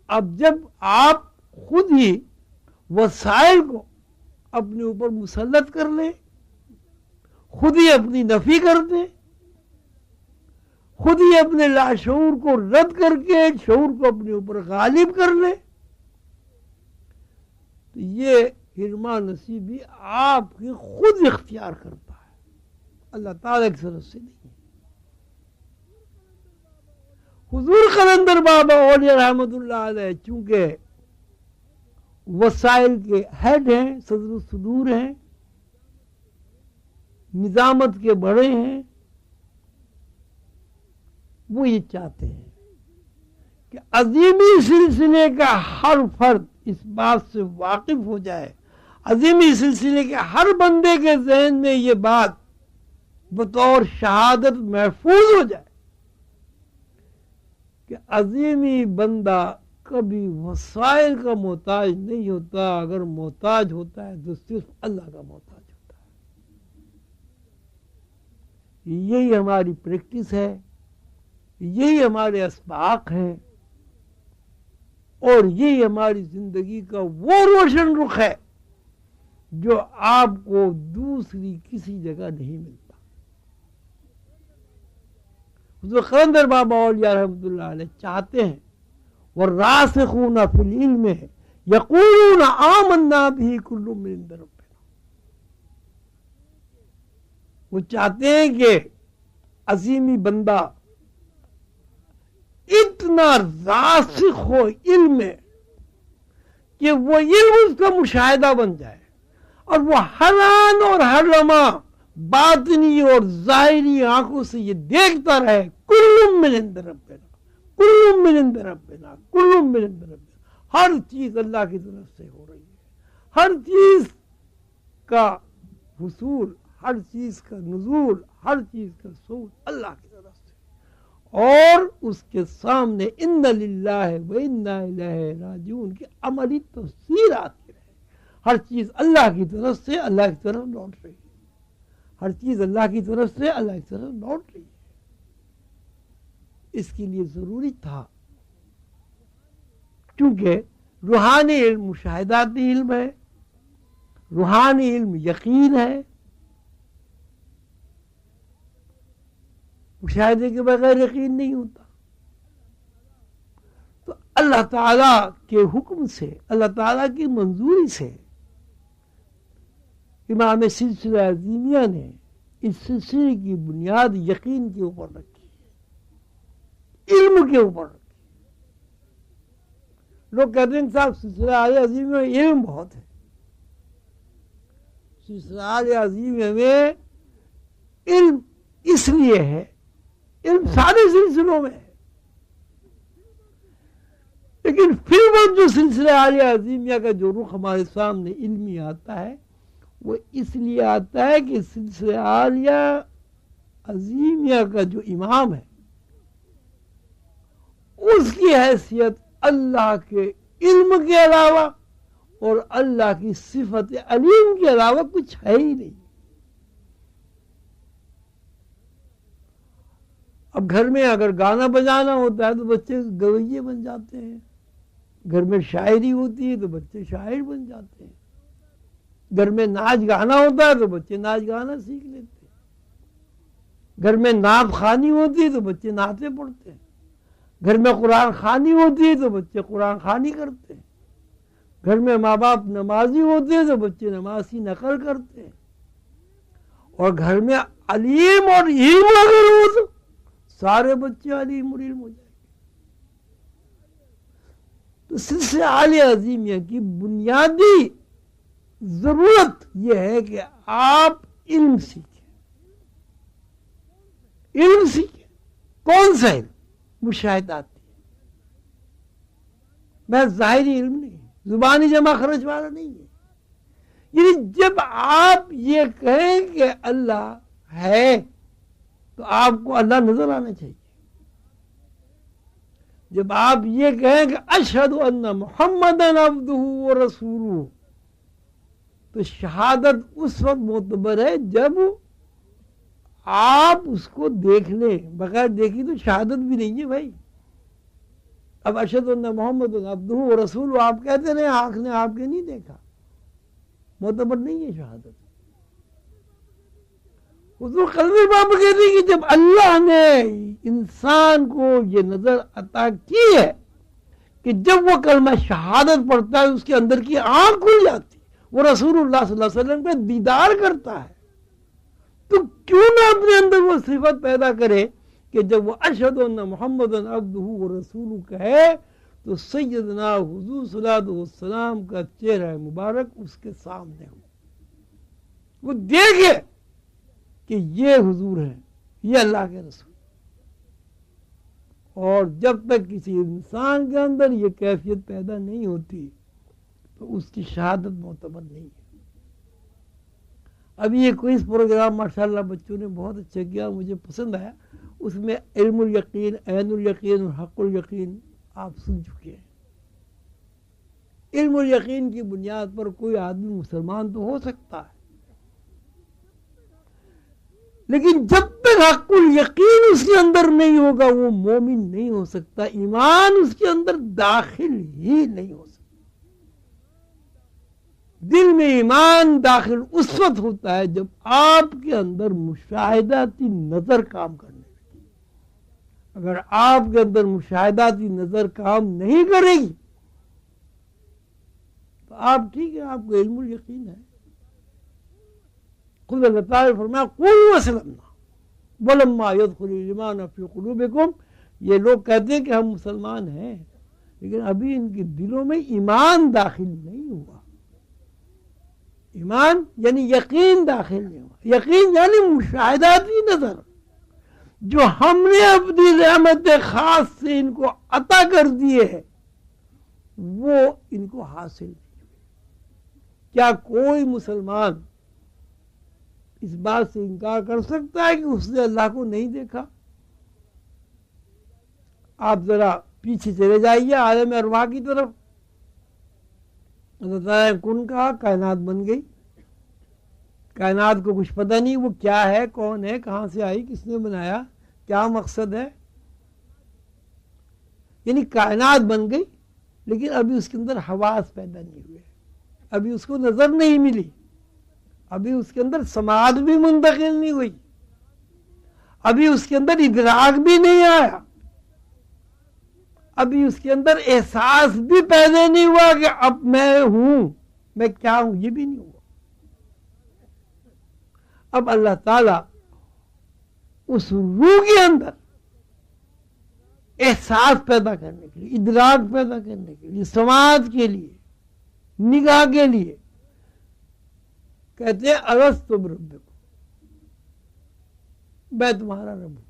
اب جب آپ خود ہی وسائل کو اپنے اوپر مسلط کر لیں، خود ہی اپنی نفی کر دیں، خود ہی اپنے لاشعور کو رد کر کے شعور کو اپنے اوپر غالب کر لے، تو یہ حرمان نصیبی آپ کی خود اختیار کرتا ہے، اللہ تعالیٰ کی طرف سے نہیں۔ حضور قلندر بابا اولیاء رحمۃ اللہ علیہ چونکہ وسائل کے ہیڈ ہیں، صدر الصدور ہیں، نظامت کے بڑے ہیں، وہ یہ چاہتے ہیں کہ عظیمی سلسلے کا ہر فرد اس بات سے واقف ہو جائے، عظیمی سلسلے کے ہر بندے کے ذہن میں یہ بات بطور شہادت محفوظ ہو جائے کہ عظیمی بندہ کبھی وسائل کا محتاج نہیں ہوتا، اگر محتاج ہوتا ہے تو صرف اللہ کا محتاج ہوتا ہے۔ یہی ہماری پریکٹس ہے، یہی ہمارے اسباق ہیں، اور یہی ہماری زندگی کا وہ روشن رخ ہے جو آپ کو دوسری کسی جگہ نہیں ملتا۔ حضور قلندر بابا اولیاء رحمۃ اللہ علیہ چاہتے ہیں، والراسخون فی العلم یقولون آمنا بہ کل من عند ربنا، وہ چاہتے ہیں کہ عظیمی بندہ اتنا راسخ ہو علم میں کہ وہ علم اس کا مشاہدہ بن جائے، اور وہ ہر آن اور ہر لمحہ باطنی اور ظاہری آنکھوں سے یہ دیکھتا رہے کل من عند ربنا، کل من عند ربنا، کل من عند ربنا، ہر چیز اللہ کی طرف سے ہو رہی ہے، ہر چیز کا حصول، ہر چیز کا نزول، ہر چیز کا صعود اللہ کی طرف سے، اور اس کے سامنے ان للہ و انا الیہ راجعون کی عملی تفسیر آتی رہے۔ ہر چیز اللہ کی طرف سے اللہ کی طرف لوٹ رہی ہے، ہر چیز اللہ کی طرف سے اللہ کی طرف لوٹ رہی ہے۔ اس کے لیے ضروری تھا، کیونکہ روحانی علم مشاہداتی علم ہے، روحانی علم یقین ہے، مشاہدے کے بغیر یقین نہیں ہوتا۔ تو اللہ تعالیٰ کے حکم سے، اللہ تعالیٰ کی منظوری سے امام سلسلہ عظیمیہ نے اس سلسلے کی بنیاد یقین کے اوپر رکھی ہے، علم کے اوپر رکھی۔ لوگ کہتے ہیں صاحب سلسلہ عظیمیہ میں علم بہت ہے، سلسلہ عظیمیہ میں علم اس لیے ہے، علم سارے سلسلوں میں ہے، لیکن پھر وہ جو سلسلہ عالیہ عظیمیہ کا جو رخ ہمارے سامنے علمی آتا ہے وہ اس لیے آتا ہے کہ سلسلہ عالیہ عظیمیہ کا جو امام ہے اس کی حیثیت اللہ کے علم کے علاوہ اور اللہ کی صفت علیم کے علاوہ کچھ ہے ہی نہیں. اب گھر میں اگر گانا بجانا ہوتا ہے تو بچے گویے بن جاتے ہیں، گھر میں شاعری ہوتی ہے تو بچے شاعر بن جاتے ہیں، گھر میں ناچ گانا ہوتا ہے تو بچے ناچ گانا سیکھ لیتے ہیں، گھر میں نعت خوانی ہوتی ہے تو بچے نعتیں پڑھتے ہیں، گھر میں قرآن خوانی ہوتی ہے تو بچے قرآن خوانی کرتے ہیں، گھر میں ماں باپ نمازی ہوتے ہیں تو بچے نماز کی نقل کرتے ہیں، اور گھر میں علیم اور علم اگر ہو تو سارے بچے علیم اور علم ہو جائیں گے. تو سلسلہ عالیہ عظیمیہ کی بنیادی ضرورت یہ ہے کہ آپ علم سیکھیں. علم سیکھیں. کون سا علم؟ مشاہداتی. میں ظاہری علم نہیں، زبانی جمع خرچ والا نہیں ہے. یعنی جب آپ یہ کہیں کہ اللہ ہے تو آپ کو اللہ نظر آنا چاہیے. جب آپ یہ کہیں کہ اشہد ان محمدً عبدہ ورسولہ تو شہادت اس وقت معتبر ہے جب آپ اس کو دیکھ لیں. بغیر دیکھی تو شہادت بھی نہیں ہے بھائی. اب اشہد ان محمدً عبدہ ورسولہ آپ کہتے ہیں آنکھ نے آپ کے نہیں دیکھا، معتبر نہیں ہے شہادت. حضور قلبی باب کہتے ہیں کہ جب اللہ نے انسان کو یہ نظر عطا کی ہے کہ جب وہ کلمہ شہادت پڑھتا ہے اس کے اندر کی آنکھ کھل جاتی، وہ رسول اللہ صلی اللہ علیہ وسلم کا دیدار کرتا ہے، تو کیوں نہ اپنے اندر وہ صفت پیدا کرے کہ جب وہ اشہد ان محمدً عبدہ ورسولہ کہے تو سیدنا حضور صلی اللہ علیہ وسلم کا چہرہ مبارک اس کے سامنے ہو، وہ دیکھے کہ یہ حضور ہے، یہ اللہ کے رسول. اور جب تک کسی انسان کے اندر یہ کیفیت پیدا نہیں ہوتی تو اس کی شہادت معتبر نہیں ہے. ابھی یہ کوئی پروگرام ماشاءاللہ بچوں نے بہت اچھا کیا، مجھے پسند آیا. اس میں علم الیقین، عین الیقین اور حق الیقین آپ سن چکے ہیں. علم الیقین کی بنیاد پر کوئی آدمی مسلمان تو ہو سکتا ہے، لیکن جب تک حق الیقین اس کے اندر نہیں ہوگا وہ مومن نہیں ہو سکتا، ایمان اس کے اندر داخل ہی نہیں ہو سکتا. دل میں ایمان داخل اس وقت ہوتا ہے جب آپ کے اندر مشاہداتی نظر کام کرنے لگے. اگر آپ کے اندر مشاہداتی نظر کام نہیں کرے گی تو آپ ٹھیک ہے، آپ کو علم الیقین ہے. خود اللہ تعالیٰ نے فرمایا قولوا اسلمنا ولما يدخل الایمان فی قلوبکم. یہ لوگ کہتے ہیں کہ ہم مسلمان ہیں لیکن ابھی ان کے دلوں میں ایمان داخل نہیں ہوا. ایمان یعنی یقین داخل نہیں ہوا. یقین یعنی مشاہداتی نظر جو ہم نے اپنی رحمت خاص سے ان کو عطا کر دیے ہے وہ ان کو حاصل نہیں ہوئی. کیا کوئی مسلمان اس بات سے انکار کر سکتا ہے کہ اس نے اللہ کو نہیں دیکھا؟ آپ ذرا پیچھے چلے جائیے عالم ارواح کی طرف. اللہ تعالیٰ نے کن کہا، کائنات بن گئی. کائنات کو کچھ پتہ نہیں وہ کیا ہے، کون ہے، کہاں سے آئی، کس نے بنایا، کیا مقصد ہے. یعنی کائنات بن گئی لیکن ابھی اس کے اندر حواس پیدا نہیں ہوئے، ابھی اس کو نظر نہیں ملی، ابھی اس کے اندر سماعت بھی منتقل نہیں ہوئی، ابھی اس کے اندر ادراک بھی نہیں آیا، ابھی اس کے اندر احساس بھی پیدا نہیں ہوا کہ اب میں ہوں، میں کیا ہوں، یہ بھی نہیں ہوا. اب اللہ تعالیٰ اس روح کے اندر احساس پیدا کرنے کے لیے، ادراک پیدا کرنے کے لیے، سماعت کے لیے، نگاہ کے لیے کہتے ہیں الست بربکم، میں تمہارا رب ہوں.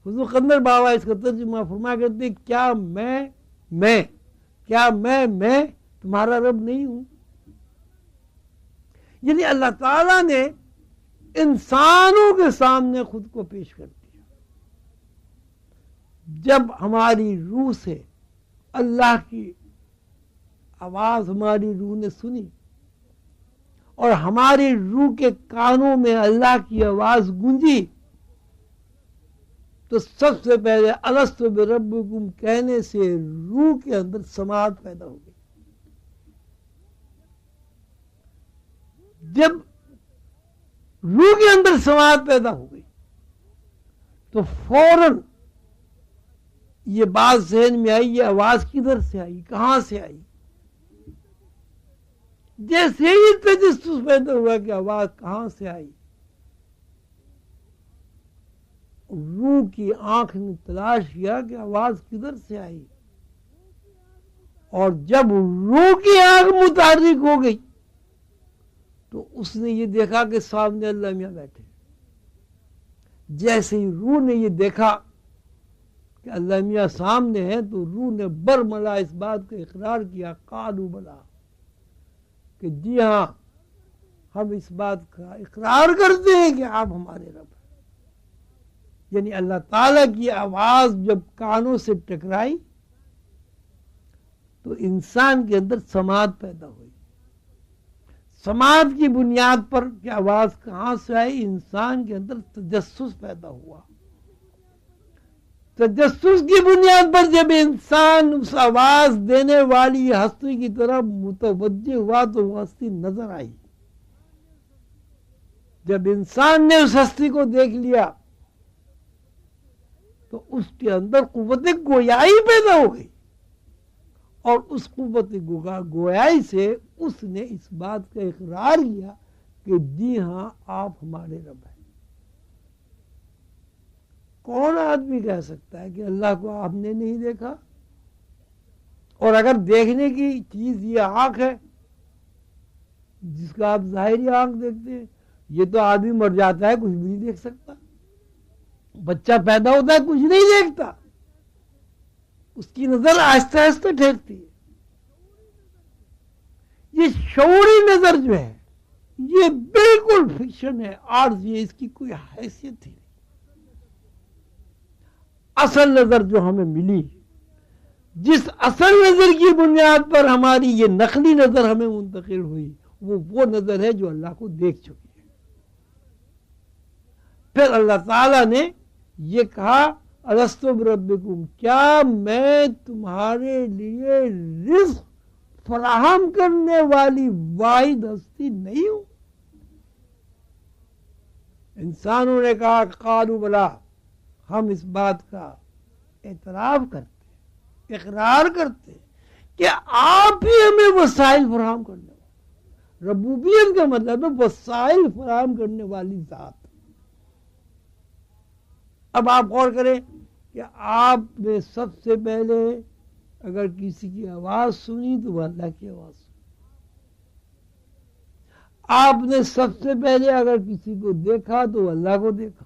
حضور قندر بابا اس کا ترجمہ فرما کرتے ہیں کیا میں تمہارا رب نہیں ہوں؟ یعنی اللہ تعالیٰ نے انسانوں کے سامنے خود کو پیش کر دیا. جب ہماری روح سے اللہ کی آواز ہماری روح نے سنی اور ہماری روح کے کانوں میں اللہ کی آواز گونجی تو سب سے پہلے الست بربکم کہنے سے روح کے اندر سماعت پیدا ہو گئی. جب روح کے اندر سماعت پیدا ہو گئی تو فوراً یہ بات ذہن میں آئی، یہ آواز کدھر سے آئی، کہاں سے آئی. جیسے ہی تجسس پیدا ہوا کہ آواز کہاں سے آئی، روح کی آنکھ نے تلاش کیا کہ آواز کدھر سے آئی، اور جب روح کی آنکھ متحرک ہو گئی تو اس نے یہ دیکھا کہ سامنے اللہ میاں بیٹھے. جیسے ہی روح نے یہ دیکھا کہ اللہ میاں سامنے ہے تو روح نے برملا اس بات کا اقرار کیا، قالوا بلا، کہ جی ہاں ہم اس بات کا اقرار کرتے ہیں کہ آپ ہمارے رب ہیں. یعنی اللہ تعالیٰ کی آواز جب کانوں سے ٹکرائی تو انسان کے اندر سماعت پیدا ہوئی. سماعت کی بنیاد پر کہ آواز کہاں سے آئی، انسان کے اندر تجسس پیدا ہوا. تجسس کی بنیاد پر جب انسان اس آواز دینے والی ہستی کی طرف متوجہ ہوا تو وہ ہستی نظر آئی. جب انسان نے اس ہستی کو دیکھ لیا تو اس کے اندر قوت گویائی پیدا ہو گئی، اور اس قوت گویائی سے اس نے اس بات کا اقرار کیا کہ جی ہاں آپ ہمارے رب ہیں. کون آدمی کہہ سکتا ہے کہ اللہ کو آپ نے نہیں دیکھا؟ اور اگر دیکھنے کی چیز یہ آنکھ ہے جس کا آپ ظاہری آنکھ دیکھتے ہیں، یہ تو آدمی مر جاتا ہے کچھ بھی نہیں دیکھ سکتا. بچہ پیدا ہوتا ہے کچھ نہیں دیکھتا، اس کی نظر آہستہ آہستہ ٹھہرتی ہے. یہ شعوری نظر جو ہے یہ بالکل فکشن ہے، عارضی ہے، اس کی کوئی حیثیت ہی نہیں. اصل نظر جو ہمیں ملی، جس اصل نظر کی بنیاد پر ہماری یہ نقلی نظر ہمیں منتقل ہوئی، وہ نظر ہے جو اللہ کو دیکھ چکی ہے. پھر اللہ تعالیٰ نے یہ کہا الست بربکم، کیا میں تمہارے لیے رزق فراہم کرنے والی واحد ہستی نہیں ہوں؟ انسانوں نے کہا قالوا بلا، ہم اس بات کا اعتراف کرتے، اقرار کرتے کہ آپ ہی ہمیں وسائل فراہم کرنے والے. ربوبیت کا مطلب ہے وسائل فراہم کرنے والی ذات. اب آپ غور کریں کہ آپ نے سب سے پہلے اگر کسی کی آواز سنی تو وہ اللہ کی آواز سنی. آپ نے سب سے پہلے اگر کسی کو دیکھا تو اللہ کو دیکھا.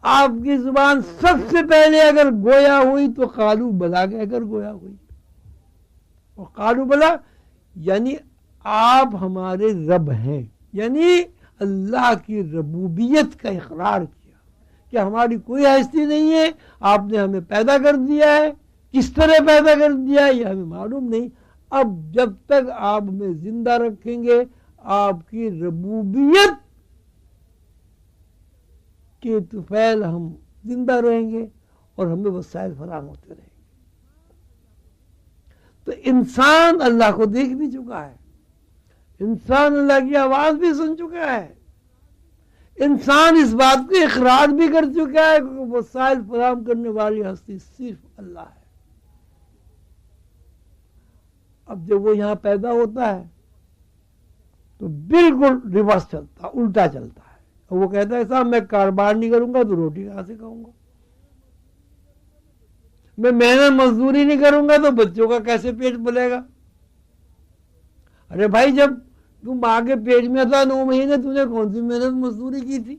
آپ کی زبان سب سے پہلے اگر گویا ہوئی تو قالوا بلا کہہ کر گویا ہوئی. اور قالوا بلا یعنی آپ ہمارے رب ہیں، یعنی اللہ کی ربوبیت کا اقرار کیا کہ ہماری کوئی ہستی نہیں ہے، آپ نے ہمیں پیدا کر دیا ہے. کس طرح پیدا کر دیا ہے یہ ہمیں معلوم نہیں. اب جب تک آپ ہمیں زندہ رکھیں گے آپ کی ربوبیت کے طفیل ہم زندہ رہیں گے اور ہمیں وسائل فراہم ہوتے رہیں گے. تو انسان اللہ کو دیکھ بھی چکا ہے، انسان اللہ کی آواز بھی سن چکا ہے، انسان اس بات کو اقرار بھی کر چکا ہے کہ وسائل فراہم کرنے والی ہستی صرف اللہ ہے. اب جب وہ یہاں پیدا ہوتا ہے تو بالکل ریورس چلتا، الٹا چلتا ہے. اور وہ کہتا ہے صاحب میں کاروبار نہیں کروں گا تو روٹی کہاں سے کھاؤں گا، میں محنت مزدوری نہیں کروں گا تو بچوں کا کیسے پیٹ پلے گا. ارے بھائی جب تم ماں کے پیٹ میں تھا 9 مہینے تم نے کون سی محنت مزدوری کی تھی؟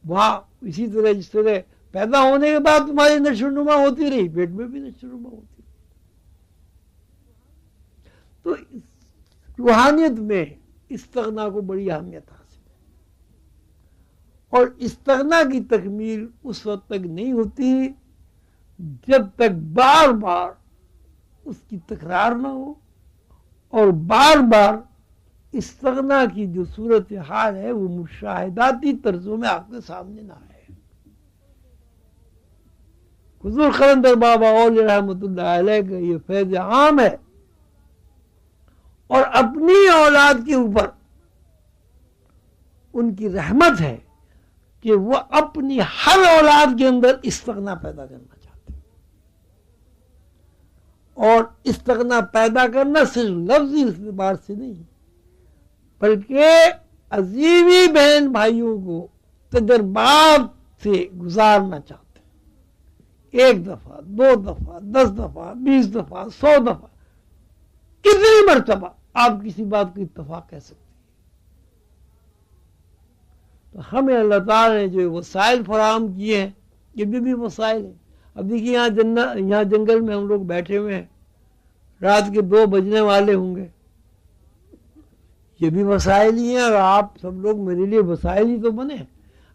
وہاں اسی طرح جس طرح پیدا ہونے کے بعد تمہاری نشوونما ہوتی رہی، پیٹ میں بھی نشوونما ہوتی رہی. تو روحانیت میں استغنا کو بڑی اہمیت حاصل ہے، اور استغنا کی تکمیل اس وقت تک نہیں ہوتی جب تک بار بار اس کی تکرار نہ ہو، اور بار بار استغنا کی جو صورتحال ہے وہ مشاہداتی طرزوں میں آپ کے سامنے نہ آئے۔ حضور قلندر بابا اولیاء رحمۃ اللہ علیہ کا یہ فیض عام ہے، اور اپنی اولاد کے اوپر ان کی رحمت ہے کہ وہ اپنی ہر اولاد کے اندر استغنا پیدا کرنا چاہتے ہیں، اور استغنا پیدا کرنا صرف لفظی اعتبار سے نہیں بلکہ عزیزی بہن بھائیوں کو تجربات سے گزارنا چاہتے ہیں، 1 دفعہ 2 دفعہ 10 دفعہ 20 دفعہ 100 دفعہ، کتنی مرتبہ آپ کسی بات کو اتفاق کہہ سکتے ہیں۔ تو ہمیں اللہ تعالیٰ نے جو وسائل فراہم کیے ہیں یہ بھی وسائل ہیں۔ اب دیکھیے یہاں جنگل میں ہم لوگ بیٹھے ہوئے ہیں، رات کے 2 بجنے والے ہوں گے، یہ بھی وسائل ہی ہیں، اور آپ سب لوگ میرے لیے وسائل ہی تو بنے۔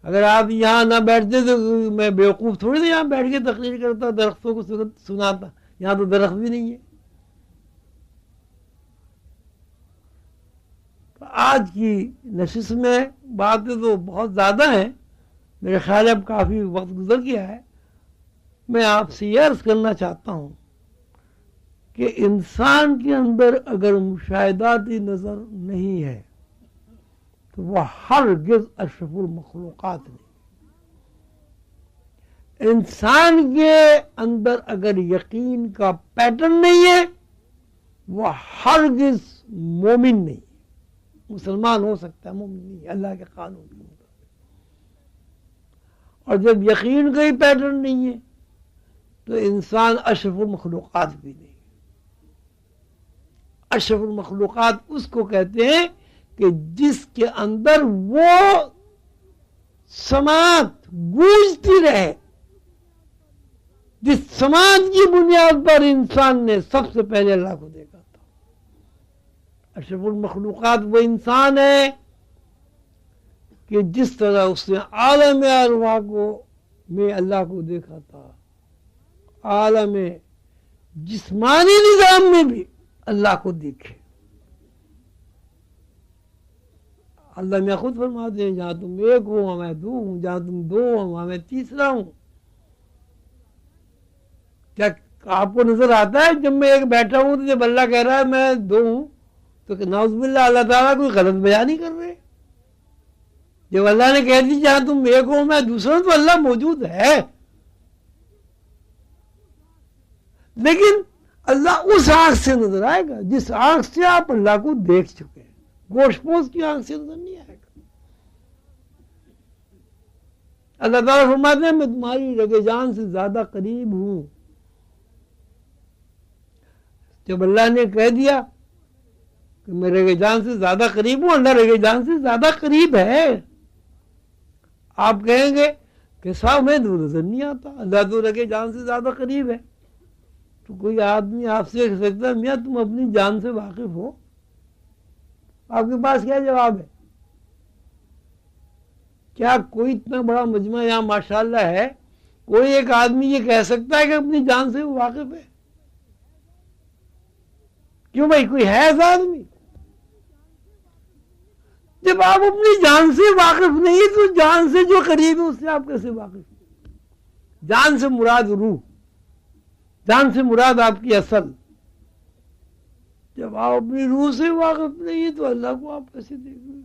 اگر آپ یہاں نہ بیٹھتے تو میں بیوقوف تھوڑی تھا یہاں بیٹھ کے تقریر کرتا، درختوں کو سناتا، یہاں تو درخت بھی نہیں ہے۔ آج کی نشست میں باتیں تو بہت زیادہ ہیں، میرے خیال اب کافی وقت گزر گیا ہے۔ میں آپ سے یہ عرض کرنا چاہتا ہوں کہ انسان کے اندر اگر مشاہداتی نظر نہیں ہے تو وہ ہرگز اشرف المخلوقات نہیں۔ انسان کے اندر اگر یقین کا پیٹرن نہیں ہے وہ ہرگز مومن نہیں، مسلمان ہو سکتا ہے مومن نہیں اللہ کے قانون کے مطابق۔ اور جب یقین کا ہی پیٹرن نہیں ہے تو انسان اشرف المخلوقات بھی نہیں۔ اشرف المخلوقات اس کو کہتے ہیں کہ جس کے اندر وہ سماعت گونجتی رہے، جس سماعت کی بنیاد پر انسان نے سب سے پہلے اللہ کو دیکھا تھا۔ اشرف المخلوقات وہ انسان ہے کہ جس طرح اس نے عالم ارواح میں اللہ کو دیکھا تھا، عالم جسمانی نظام میں بھی اللہ کو دیکھے۔ اللہ میں خود فرماتے ہیں جہاں تم 1 ہو وہاں میں 2 ہوں، جہاں تم 2 ہو وہاں میں تیسرا ہوں۔ کیا آپ کو نظر آتا ہے جب میں ایک بیٹھا ہوں تو جب اللہ کہہ رہا ہے میں 2 ہوں تو کہ نعوذ باللہ اللہ تعالیٰ کوئی غلط بیان نہیں کر رہے؟ جب اللہ نے کہہ دی جہاں تم 1 ہو میں دوسرا ہوں تو اللہ موجود ہے، لیکن اللہ اس آنکھ سے نظر آئے گا جس آنکھ سے آپ اللہ کو دیکھ چکے ہیں، گوشت پوش کی آنکھ سے نظر نہیں آئے گا۔ اللہ تعالیٰ فرماتے ہیں میں تمہاری رگ جان سے زیادہ قریب ہوں۔ جب اللہ نے کہہ دیا کہ میں رگ جان سے زیادہ قریب ہوں، اللہ رگ جان سے زیادہ قریب ہے۔ آپ کہیں گے کہ صاحب میں تو نظر نہیں آتا، اللہ تو رگ جان سے زیادہ قریب ہے۔ تو کوئی آدمی آپ سے کہہ سکتا ہے میاں تم اپنی جان سے واقف ہو؟ آپ کے پاس کیا جواب ہے؟ کیا کوئی اتنا بڑا مجمع یہاں ماشاءاللہ ہے، کوئی ایک آدمی یہ کہہ سکتا ہے کہ اپنی جان سے وہ واقف ہے؟ کیوں بھائی کوئی ہے ایسا آدمی؟ جب آپ اپنی جان سے واقف نہیں تو جان سے جو قریب ہے اس سے آپ کیسے واقف ہیں؟ جان سے مراد روح، جان سے مراد آپ کی اصل۔ جب آپ اپنی روح سے واقف نہیں تو اللہ کو آپ کیسے دیکھ گے؟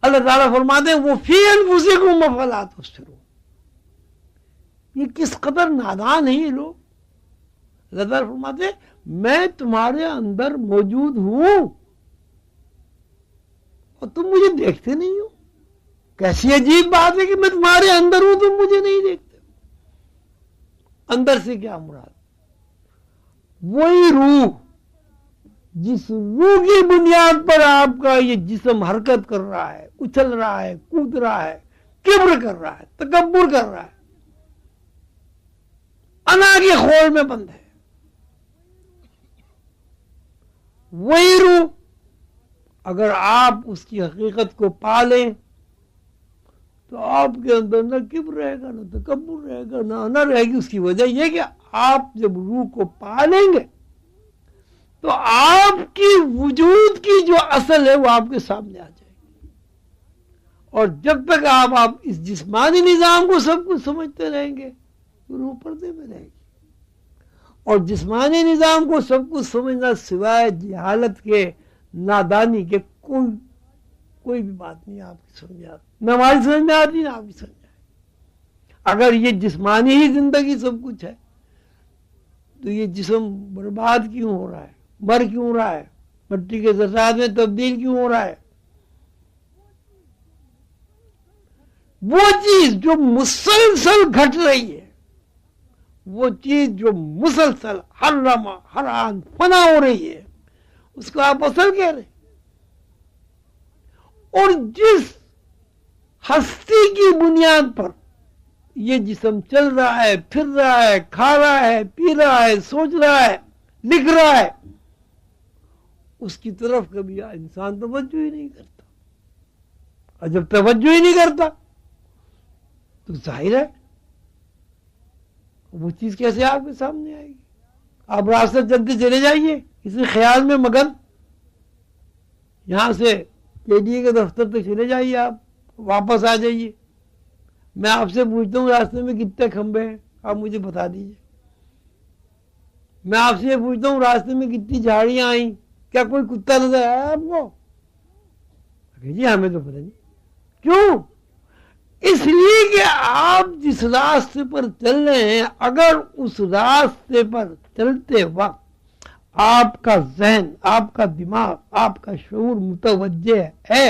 اللہ تعالیٰ فرماتے ہیں وہ فی انفسکم افلا تبصرون۔ یہ کس قدر نادان ہیں یہ لوگ۔ اللہ تعالیٰ فرماتے ہیں میں تمہارے اندر موجود ہوں اور تم مجھے دیکھتے نہیں ہو۔ کیسی عجیب بات ہے کہ میں تمہارے اندر ہوں تم مجھے نہیں دیکھتے۔ اندر سے کیا مراد؟ وہی روح جس روح کی بنیاد پر آپ کا یہ جسم حرکت کر رہا ہے، اچھل رہا ہے، کود رہا ہے، کبر کر رہا ہے، تکبر کر رہا ہے، انا کے خول میں بند ہے، وہی روح اگر آپ اس کی حقیقت کو پا لیں تو آپ کے اندر نہ کبر رہے گا، نہ تکبر رہے گا، نہ آنا رہے گی۔ اس کی وجہ یہ کہ آپ جب روح کو پا لیں گے تو آپ کی وجود کی جو اصل ہے وہ آپ کے سامنے آ جائے گی۔ اور جب تک آپ اس جسمانی نظام کو سب کچھ سمجھتے رہیں گے تو روح پردے میں رہے گی۔ اور جسمانی نظام کو سب کچھ سمجھنا سوائے جہالت کے، نادانی کے، کوئی بھی بات نہیں آپ کی سمجھ میں آتی، نہ ہماری سمجھ میں آتی نہ آپ کی سمجھ میں آتی۔ اگر یہ جسمانی ہی زندگی سب کچھ ہے تو یہ جسم برباد کیوں ہو رہا ہے، مر کیوں رہا ہے، مٹی کے ذرات میں تبدیل کیوں ہو رہا ہے؟ وہ چیز جو مسلسل گھٹ رہی ہے، وہ چیز جو مسلسل ہر لمحہ ہر آن فنا ہو رہی ہے، اس کو آپ اصل کہہ رہے ہیں۔ اور جس ہستی کی بنیاد پر یہ جسم چل رہا ہے، پھر رہا ہے، کھا رہا ہے، پی رہا ہے، سوچ رہا ہے، لکھ رہا ہے، اس کی طرف کبھی انسان توجہ ہی نہیں کرتا۔ اور جب توجہ ہی نہیں کرتا تو ظاہر ہے وہ چیز کیسے آپ کے سامنے آئے گی؟ آپ راستہ چلتے چلے جائیے کسی خیال میں مگن، یہاں سے KDA کے دفتر تک چلے جائیے، آپ واپس آ جائیے، میں آپ سے پوچھتا ہوں راستے میں کتنے کھمبے ہیں، آپ مجھے بتا دیجئے۔ میں آپ سے یہ پوچھتا ہوں راستے میں کتنی جھاڑیاں آئیں، کیا کوئی کتا نظر آیا آپ کو؟ جی ہمیں تو پتہ نہیں۔ کیوں؟ اس لیے کہ آپ جس راستے پر چل رہے ہیں، اگر اس راستے پر چلتے وقت آپ کا ذہن، آپ کا دماغ، آپ کا شعور متوجہ ہے،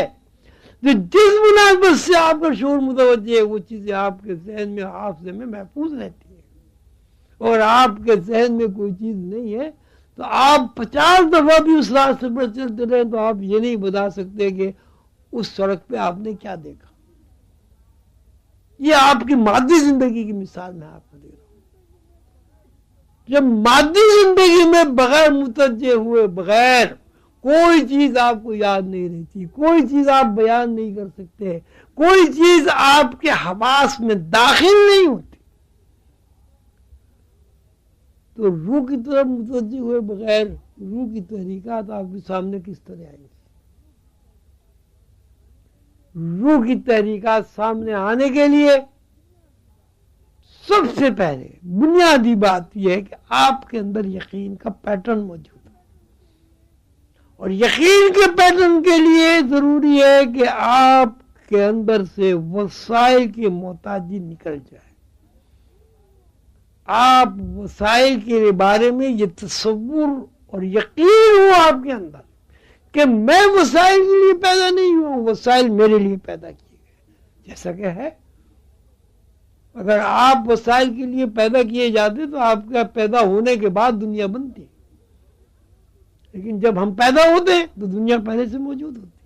تو جس مناسبت سے آپ کا شعور متوجہ ہے وہ چیزیں آپ کے ذہن میں، حافظے میں محفوظ رہتی ہیں۔ اور آپ کے ذہن میں کوئی چیز نہیں ہے تو آپ 50 دفعہ بھی اس راستے پر چلتے رہے تو آپ یہ نہیں بتا سکتے کہ اس سڑک پہ آپ نے کیا دیکھا۔ یہ آپ کی مادی زندگی کی مثال میں آپ کو دے رہا ہوں۔ جب مادی زندگی میں بغیر متوجہ ہوئے بغیر کوئی چیز آپ کو یاد نہیں رہتی، کوئی چیز آپ بیان نہیں کر سکتے، کوئی چیز آپ کے حواس میں داخل نہیں ہوتی، تو روح کی طرف متوجہ ہوئے بغیر روح کی تحریکات آپ کے سامنے کس طرح آئیں گی؟ روح کی تحریکات سامنے آنے کے لیے سب سے پہلے بنیادی بات یہ ہے کہ آپ کے اندر یقین کا پیٹرن موجود ہے، اور یقین کے پیٹرن کے لیے ضروری ہے کہ آپ کے اندر سے وسائل کی محتاجی نکل جائے۔ آپ وسائل کے بارے میں یہ تصور اور یقین ہو آپ کے اندر کہ میں وسائل کے لیے پیدا نہیں ہوا ہوں، وسائل میرے لیے پیدا کیے گئے۔ جیسا کہ ہے، اگر آپ وسائل کے لیے پیدا کیے جاتے تو آپ کا پیدا ہونے کے بعد دنیا بنتی، لیکن جب ہم پیدا ہوتے ہیں تو دنیا پہلے سے موجود ہوتی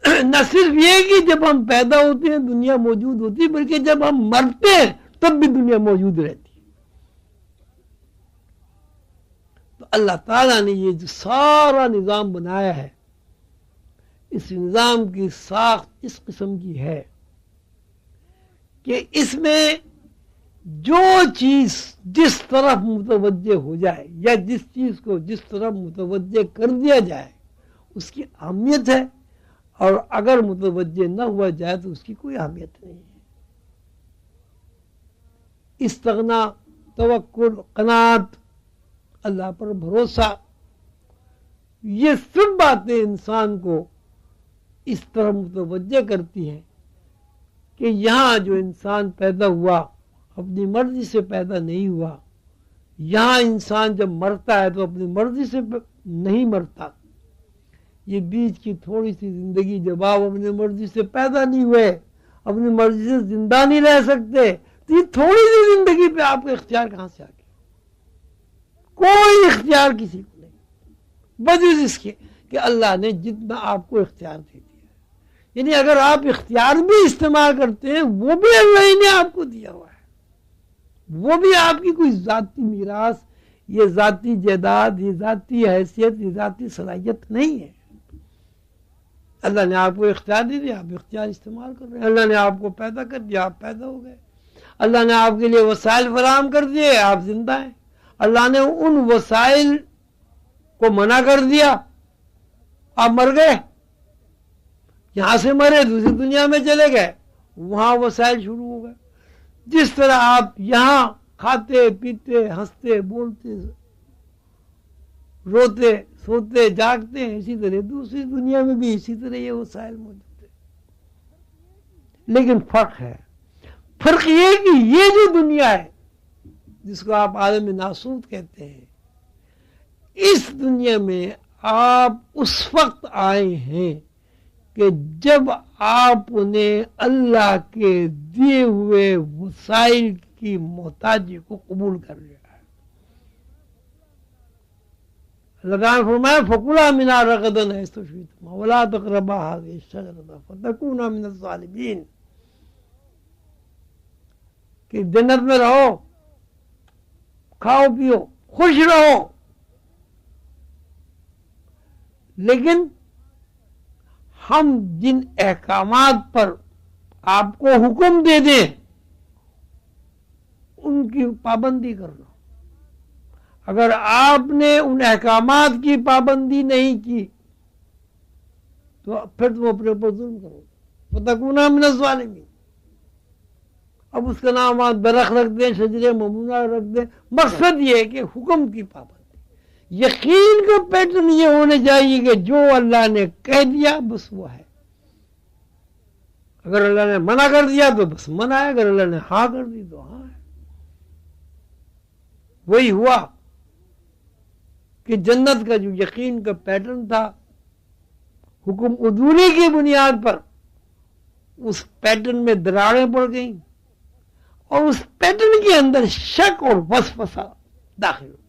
ہے۔ نہ صرف یہ کہ جب ہم پیدا ہوتے ہیں دنیا موجود ہوتی ہے، بلکہ جب ہم مرتے ہیں تب بھی دنیا موجود رہتی ہے۔ تو اللہ تعالیٰ نے یہ جو سارا نظام بنایا ہے، اس نظام کی ساخت اس قسم کی ہے کہ اس میں جو چیز جس طرف متوجہ ہو جائے یا جس چیز کو جس طرف متوجہ کر دیا جائے اس کی اہمیت ہے، اور اگر متوجہ نہ ہوا جائے تو اس کی کوئی اہمیت نہیں ہے۔ استغنا، توکل، قناعت، اللہ پر بھروسہ، یہ سب باتیں انسان کو اس طرح متوجہ کرتی ہیں کہ یہاں جو انسان پیدا ہوا اپنی مرضی سے پیدا نہیں ہوا، یہاں انسان جب مرتا ہے تو اپنی مرضی سے نہیں مرتا۔ یہ بیچ کی تھوڑی سی زندگی جب آپ اپنی مرضی سے پیدا نہیں ہوئے، اپنی مرضی سے زندہ نہیں رہ سکتے، تو یہ تھوڑی سی زندگی پہ آپ کا اختیار کہاں سے آ گیا؟ کوئی اختیار کسی کو نہیں، بجز اس کے کہ اللہ نے جتنا آپ کو اختیار دے دیا۔ یعنی اگر آپ اختیار بھی استعمال کرتے ہیں وہ بھی اللہ ہی نے آپ کو دیا ہوا ہے، وہ بھی آپ کی کوئی ذاتی میراث یہ ذاتی جائیداد، یہ ذاتی حیثیت، یہ ذاتی صلاحیت نہیں ہے۔ اللہ نے آپ کو اختیار دے دیا، آپ اختیار استعمال کر رہے ہیں۔ اللہ نے آپ کو پیدا کر دیا، آپ پیدا ہو گئے۔ اللہ نے آپ کے لیے وسائل فراہم کر دیے، آپ زندہ ہیں۔ اللہ نے ان وسائل کو منع کر دیا، آپ مر گئے۔ یہاں سے مرے، دوسری دنیا میں چلے گئے، وہاں وسائل شروع ہو گئے۔ جس طرح آپ یہاں کھاتے پیتے ہنستے بولتے روتے سوتے جاگتے ہیں، اسی طرح دوسری دنیا میں بھی اسی طرح یہ وسائل موجود ہیں۔ لیکن فرق یہ کہ یہ جو دنیا ہے جس کو آپ عالم ناسوت کہتے ہیں، اس دنیا میں آپ اس وقت آئے ہیں کہ جب آپ نے اللہ کے دیے ہوئے وسائل کی محتاجی کو قبول کر لیا ہے۔ اللہ تعالیٰ نے فرمایا فَكُلَا مِنْهَا رَغَدًا حَيْثُ شِئْتُمَا وَلَا تَقْرَبَا هَٰذِهِ الشَّجَرَةَ فَتَكُونَا مِنَ الظَّالِمِينَ، کہ جنت میں رہو، کھاؤ پیو، خوش رہو، لیکن ہم جن احکامات پر آپ کو حکم دے دیں ان کی پابندی کرنا۔ اگر آپ نے ان احکامات کی پابندی نہیں کی تو پھر تم اپنے اوپر ظلم کرو گے، فَتَكُونَا مِنَ الظَّالِمِينَ۔ اب اس کا نام آپ درخت رکھ دیں، شجرے ممنوع رکھ دیں، مقصد یہ ہے کہ حکم کی پابندی۔ یقین کا پیٹرن یہ ہونے چاہیے کہ جو اللہ نے کہہ دیا بس وہ ہے۔ اگر اللہ نے منع کر دیا تو بس منع ہے، اگر اللہ نے ہاں کر دی تو ہاں ہے۔ وہی ہوا کہ جنت کا جو یقین کا پیٹرن تھا، حکم عدولی کی بنیاد پر اس پیٹرن میں دراڑیں پڑ گئیں اور اس پیٹرن کے اندر شک اور وسوسہ داخل ہو گیا۔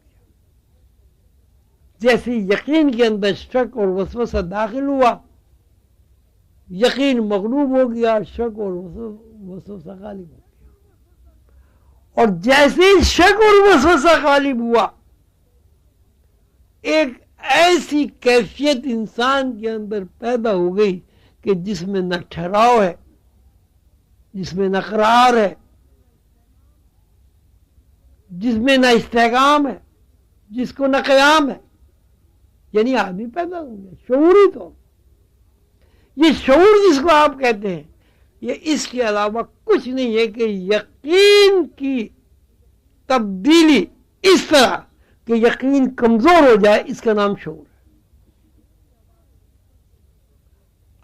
جیسے یقین کے اندر شک اور وسوسہ داخل ہوا، یقین مغلوب ہو گیا، شک اور وسوسہ غالب ہو گیا۔ اور جیسے ہی شک اور وسوسہ غالب ہوا، ایک ایسی کیفیت انسان کے اندر پیدا ہو گئی کہ جس میں نہ ٹھہراؤ ہے، جس میں نہ قرار ہے، جس میں نہ استحکام ہے، جس کو نہ قیام ہے۔ یعنی آدمی پیدا ہو گیا شعوری طور۔ یہ شعور جس کو آپ کہتے ہیں، یہ اس کے علاوہ کچھ نہیں ہے کہ یقین کی تبدیلی اس طرح کہ یقین کمزور ہو جائے، اس کا نام شعور ہے۔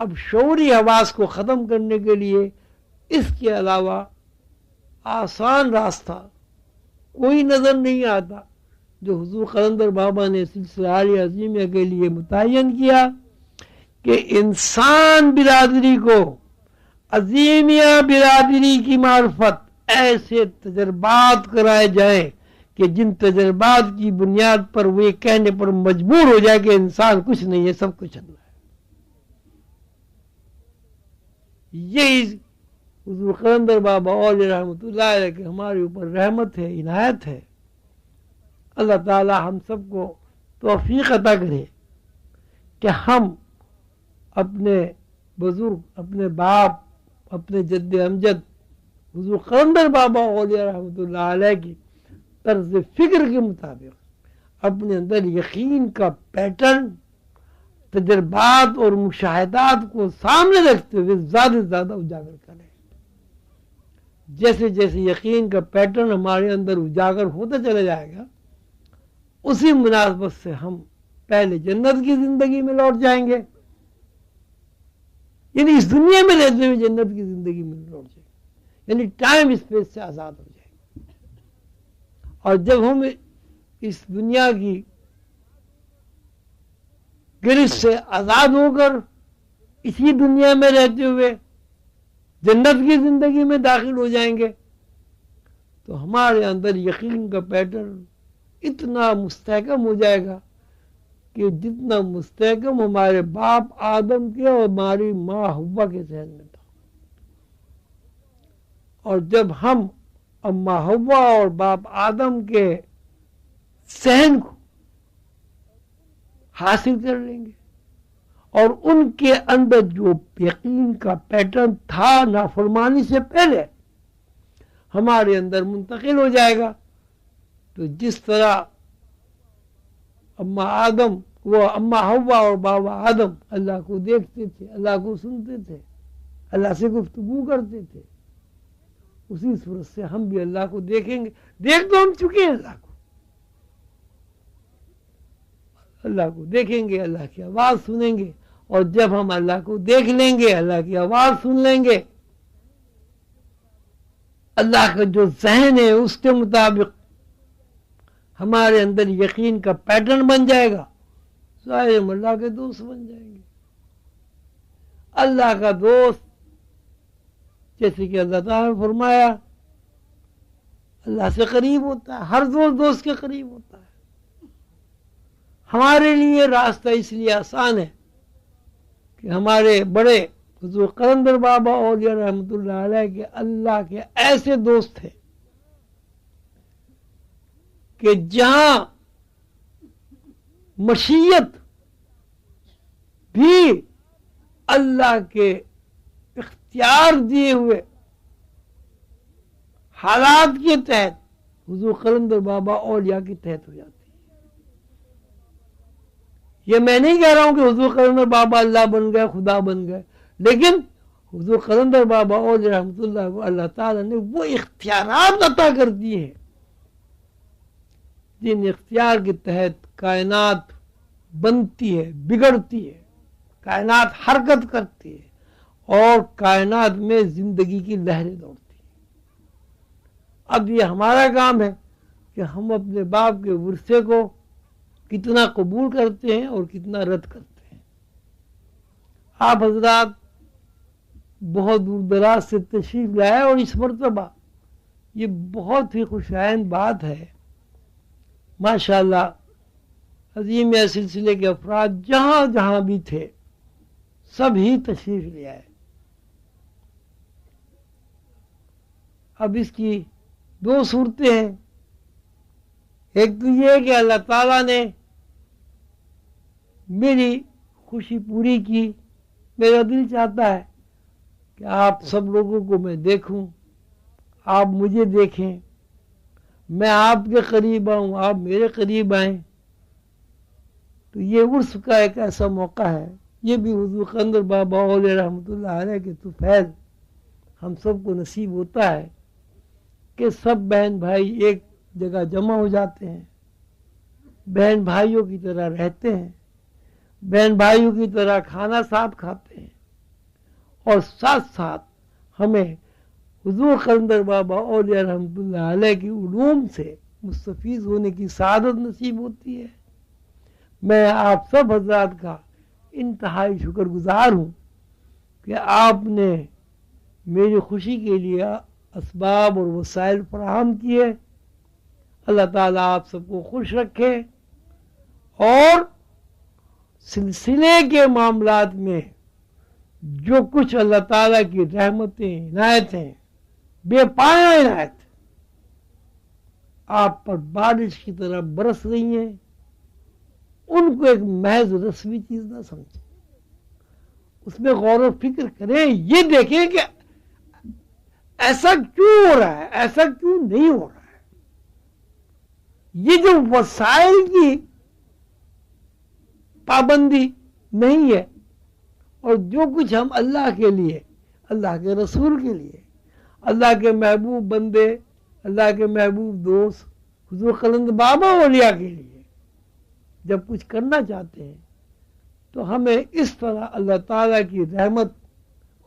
اب شعوری حواس کو ختم کرنے کے لیے اس کے علاوہ آسان راستہ کوئی نظر نہیں آتا جو حضور قلندر بابا نے سلسلہ عالیہ عظیمیہ کے لیے متعین کیا کہ انسان برادری کو عظیمیہ برادری کی معرفت ایسے تجربات کرائے جائیں کہ جن تجربات کی بنیاد پر وہ یہ کہنے پر مجبور ہو جائے کہ انسان کچھ نہیں ہے، سب کچھ اللہ ہے۔ یہی حضور قلندر بابا اولیاء رحمۃ اللہ علیہ کہ ہمارے اوپر رحمت ہے، عنایت ہے۔ اللہ تعالی ہم سب کو توفیق عطا کرے کہ ہم اپنے بزرگ، اپنے باپ، اپنے جد امجد حضور قلندر بابا اولیاء رحمۃ اللہ علیہ کی طرز فکر کے مطابق اپنے اندر یقین کا پیٹرن، تجربات اور مشاہدات کو سامنے رکھتے ہوئے زیادہ سے زیادہ اجاگر کریں۔ جیسے جیسے یقین کا پیٹرن ہمارے اندر اجاگر ہوتا چلا جائے گا، اسی مناسبت سے ہم پہلے جنت کی زندگی میں لوٹ جائیں گے، یعنی اس دنیا میں رہتے ہوئے جنت کی زندگی میں لوٹ جائیں گے، یعنی ٹائم اسپیس سے آزاد ہو جائیں گے۔ اور جب ہم اس دنیا کی گرفت سے آزاد ہو کر اسی دنیا میں رہتے ہوئے جنت کی زندگی میں داخل ہو جائیں گے تو ہمارے اندر یقین کا پیٹرن اتنا مستحکم ہو جائے گا کہ جتنا مستحکم ہمارے باپ آدم کے اور ہماری ماں حوا کے ذہن میں تھا۔ اور جب ہم اماں حوا اور باپ آدم کے ذہن کو حاصل کر لیں گے، اور ان کے اندر جو یقین کا پیٹرن تھا نافرمانی سے پہلے ہمارے اندر منتقل ہو جائے گا۔ تو جس طرح اما حوا اور بابا آدم اللہ کو دیکھتے تھے، اللہ کو سنتے تھے، اللہ سے گفتگو کرتے تھے، اسی صورت سے ہم بھی اللہ کو دیکھیں گے۔ دیکھ تو ہم چکے ہیں اللہ کو دیکھیں گے، اللہ کی آواز سنیں گے، اور جب ہم اللہ کو دیکھ لیں گے، اللہ کی آواز سن لیں گے، اللہ کا جو ذہن ہے اس کے مطابق ہمارے اندر یقین کا پیٹرن بن جائے گا، ظاہر ہم اللہ کے دوست بن جائیں گے۔ اللہ کا دوست، جیسے کہ اللہ تعالیٰ نے فرمایا، اللہ سے قریب ہوتا ہے، ہر دوست کے قریب ہوتا ہے۔ ہمارے لیے راستہ اس لیے آسان ہے کہ ہمارے بڑے حضور قلندر بابا اولیاء رحمۃ اللہ علیہ کے اللہ کے ایسے دوست تھے کہ جہاں مشیت بھی اللہ کے اختیار دیے ہوئے حالات کے تحت حضور قلندر بابا اولیاء کے تحت ہو جاتی ہے۔ یہ میں نہیں کہہ رہا ہوں کہ حضور قلندر بابا اللہ بن گئے، خدا بن گئے، لیکن حضور قلندر بابا اولیاء رحمۃ اللہ کو اللہ تعالیٰ نے وہ اختیارات عطا کر دیے ہیں جن اختیار کے تحت کائنات بنتی ہے، بگڑتی ہے، کائنات حرکت کرتی ہے، اور کائنات میں زندگی کی لہریں دوڑتی ہیں۔ اب یہ ہمارا کام ہے کہ ہم اپنے باپ کے ورثے کو کتنا قبول کرتے ہیں اور کتنا رد کرتے ہیں۔ آپ حضرات بہت دور دراز سے تشریف لائے، اور اس مرتبہ یہ بہت ہی خوشائند بات ہے، ماشاءاللہ عظیم سلسلے کے افراد جہاں جہاں بھی تھے سب ہی تشریف لے آئے۔ اب اس کی دو صورتیں ہیں، ایک تو یہ کہ اللہ تعالیٰ نے میری خوشی پوری کی، میرا دل چاہتا ہے کہ آپ سب لوگوں کو میں دیکھوں، آپ مجھے دیکھیں، میں آپ کے قریب آؤں، آپ میرے قریب آئیں۔ تو یہ عرس کا ایک ایسا موقع ہے، یہ بھی حضور قلندر بابا اولیاء رحمۃ اللہ علیہ کے تو فیض ہم سب کو نصیب ہوتا ہے کہ سب بہن بھائی ایک جگہ جمع ہو جاتے ہیں، بہن بھائیوں کی طرح رہتے ہیں، بہن بھائیوں کی طرح کھانا ساتھ کھاتے ہیں، اور ساتھ ساتھ ہمیں حضور قلندر بابا اولیاء رحمۃ اللہ علیہ کی علوم سے مستفیض ہونے کی سعادت نصیب ہوتی ہے۔ میں آپ سب حضرات کا انتہائی شکر گزار ہوں کہ آپ نے میری خوشی کے لیے اسباب اور وسائل فراہم کیے۔ اللہ تعالیٰ آپ سب کو خوش رکھے، اور سلسلے کے معاملات میں جو کچھ اللہ تعالیٰ کی رحمتیں، عنایتیں، بے پایا عنایت آپ پر بارش کی طرح برس رہی ہیں، ان کو ایک محض رسمی چیز نہ سمجھیں، اس میں غور و فکر کریں، یہ دیکھیں کہ ایسا کیوں ہو رہا ہے، ایسا کیوں نہیں ہو رہا ہے۔ یہ جو وسائل کی پابندی نہیں ہے، اور جو کچھ ہم اللہ کے لیے، اللہ کے رسول کے لیے، اللہ کے محبوب بندے، اللہ کے محبوب دوست حضور قلندر بابا اولیاء کے لیے جب کچھ کرنا چاہتے ہیں تو ہمیں اس طرح اللہ تعالیٰ کی رحمت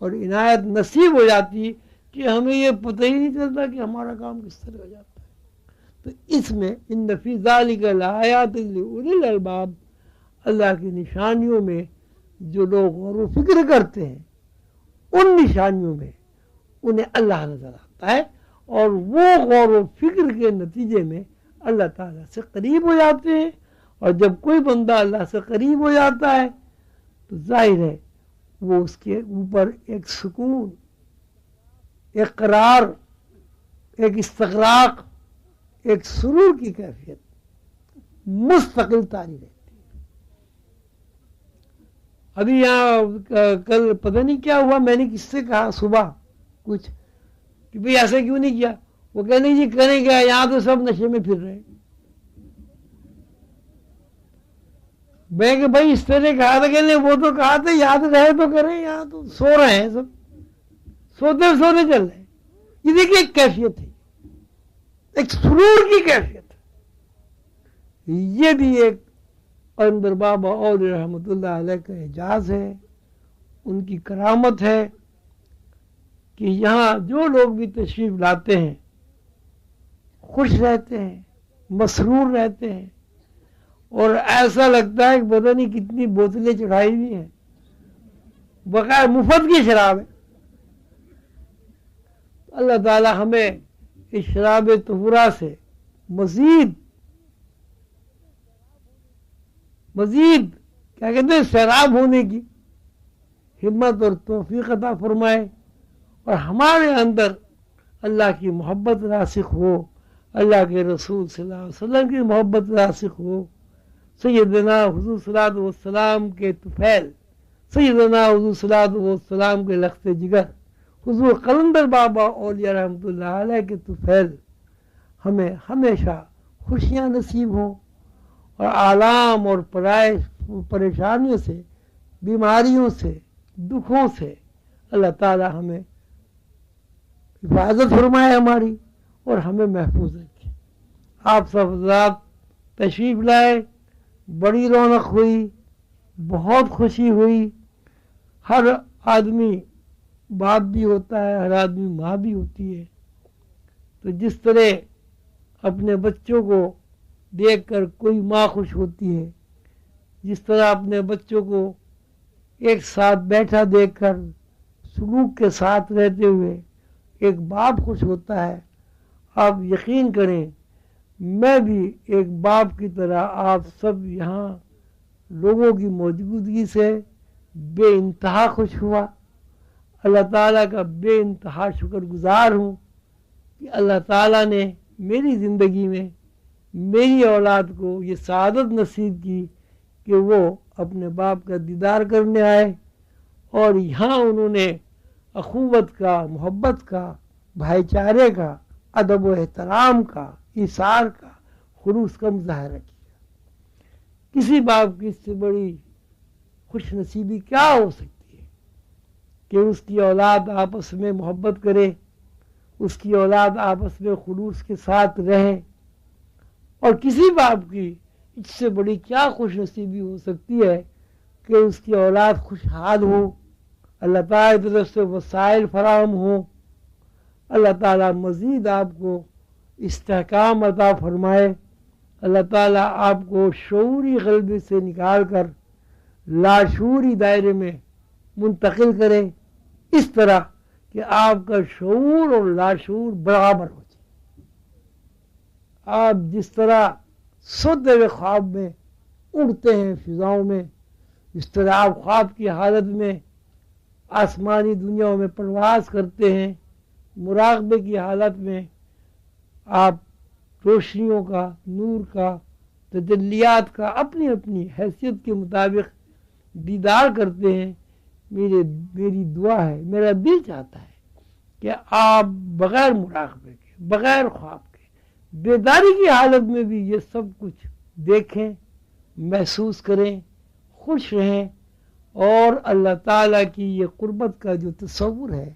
اور عنایت نصیب ہو جاتی ہے کہ ہمیں یہ پتہ ہی نہیں چلتا کہ ہمارا کام کس طرح ہو جاتا ہے۔ تو اس میں ان فی ذالک لآیات لأولی الالباب، اللہ کی نشانیوں میں جو لوگ غور و فکر کرتے ہیں، ان نشانیوں میں انہیں اللہ نظر آتا ہے، اور وہ غور و فکر کے نتیجے میں اللہ تعالیٰ سے قریب ہو جاتے ہیں۔ اور جب کوئی بندہ اللہ سے قریب ہو جاتا ہے تو ظاہر ہے وہ اس کے اوپر ایک سکون، ایک قرار، ایک استغراق، ایک سرور کی کیفیت مستقل تاری رہتی ہے۔ ابھی یہاں کل پتہ نہیں کیا ہوا، میں نے کس سے کہا صبح کچھ کہ بھئی ایسا کیوں نہیں کیا، وہ کہنے جی کریں کیا، یہاں تو سب نشے میں پھر رہے ہیں۔ میں کہ بھائی اس طرح کہا تھا، کہ وہ تو کہا تھا یاد رہے تو کریں، یہاں تو سو رہے ہیں سب، سوتے سوتے چل رہے ہیں۔ یہ دیکھیے ایک کیفیت ہے، ایک سرور کی کیفیت ہے۔ یہ بھی ایک قلندر بابا اولیاء رحمۃ اللہ علیہ کا اعجاز ہے، ان کی کرامت ہے کہ یہاں جو لوگ بھی تشریف لاتے ہیں خوش رہتے ہیں، مسرور رہتے ہیں، اور ایسا لگتا ہے کہ پتہ نہیں کتنی بوتلیں چڑھائی ہوئی ہیں، بغیر مفت کی شراب ہے۔ اللہ تعالی ہمیں اس شراب طہورہ سے مزید کیا کہتے ہیں سیراب ہونے کی ہمت اور توفیق عطا فرمائے، اور ہمارے اندر اللہ کی محبت راسخ ہو، اللہ کے رسول صلی اللہ علیہ وسلم کی محبت راسخ ہو، سیدنا حضور صلی اللہ علیہ وسلم کے طفیل، سیدنا حضور صلی اللہ علیہ وسلم کے لخت جگر، حضور قلندر بابا اولیاء رحمۃ اللہ علیہ کے طفیل ہمیں ہمیشہ خوشیاں نصیب ہوں، اور آلام اور پریشانیوں سے، بیماریوں سے، دکھوں سے اللہ تعالی ہمیں حفاظت فرمائے ہماری، اور ہمیں محفوظ رکھے۔ آپ سب حضرات تشریف لائے، بڑی رونق ہوئی، بہت خوشی ہوئی۔ ہر آدمی باپ بھی ہوتا ہے، ہر آدمی ماں بھی ہوتی ہے، تو جس طرح اپنے بچوں کو دیکھ کر کوئی ماں خوش ہوتی ہے، جس طرح اپنے بچوں کو ایک ساتھ بیٹھا دیکھ کر سلوک کے ساتھ رہتے ہوئے ایک باپ خوش ہوتا ہے، آپ یقین کریں میں بھی ایک باپ کی طرح آپ سب یہاں لوگوں کی موجودگی سے بے انتہا خوش ہوا۔ اللہ تعالیٰ کا بے انتہا شکر گزار ہوں کہ اللہ تعالیٰ نے میری زندگی میں میری اولاد کو یہ سعادت نصیب کی کہ وہ اپنے باپ کا دیدار کرنے آئے، اور یہاں انہوں نے اخوت کا، محبت کا، بھائی چارے کا، ادب و احترام کا، ایثار کا، خلوص کا مظاہرہ کیا۔ کسی باپ کی اس سے بڑی خوش نصیبی کیا ہو سکتی ہے کہ اس کی اولاد آپس میں محبت کرے، اس کی اولاد آپس میں خلوص کے ساتھ رہے، اور کسی باپ کی اس سے بڑی کیا خوش نصیبی ہو سکتی ہے کہ اس کی اولاد خوشحال ہو، اللہ تعالیٰ کی طرف سے وسائل فراہم ہوں، اللہ تعالیٰ مزید آپ کو استحکام عطا فرمائے، اللہ تعالیٰ آپ کو شعوری غلبے سے نکال کر لاشعوری دائرے میں منتقل کرے، اس طرح کہ آپ کا شعور اور لاشعور برابر ہو جائے۔ آپ جس طرح سوتے ہوئے خواب میں اڑتے ہیں فضاؤں میں، جس طرح آپ خواب کی حالت میں آسمانی دنیاوں میں پرواز کرتے ہیں، مراقبے کی حالت میں آپ روشنیوں کا، نور کا، تجلیات کا اپنی اپنی حیثیت کے مطابق دیدار کرتے ہیں، میری دعا ہے، میرا دل چاہتا ہے کہ آپ بغیر مراقبے کے، بغیر خواب کے، بیداری کی حالت میں بھی یہ سب کچھ دیکھیں، محسوس کریں، خوش رہیں، اور اللہ تعالیٰ کی یہ قربت کا جو تصور ہے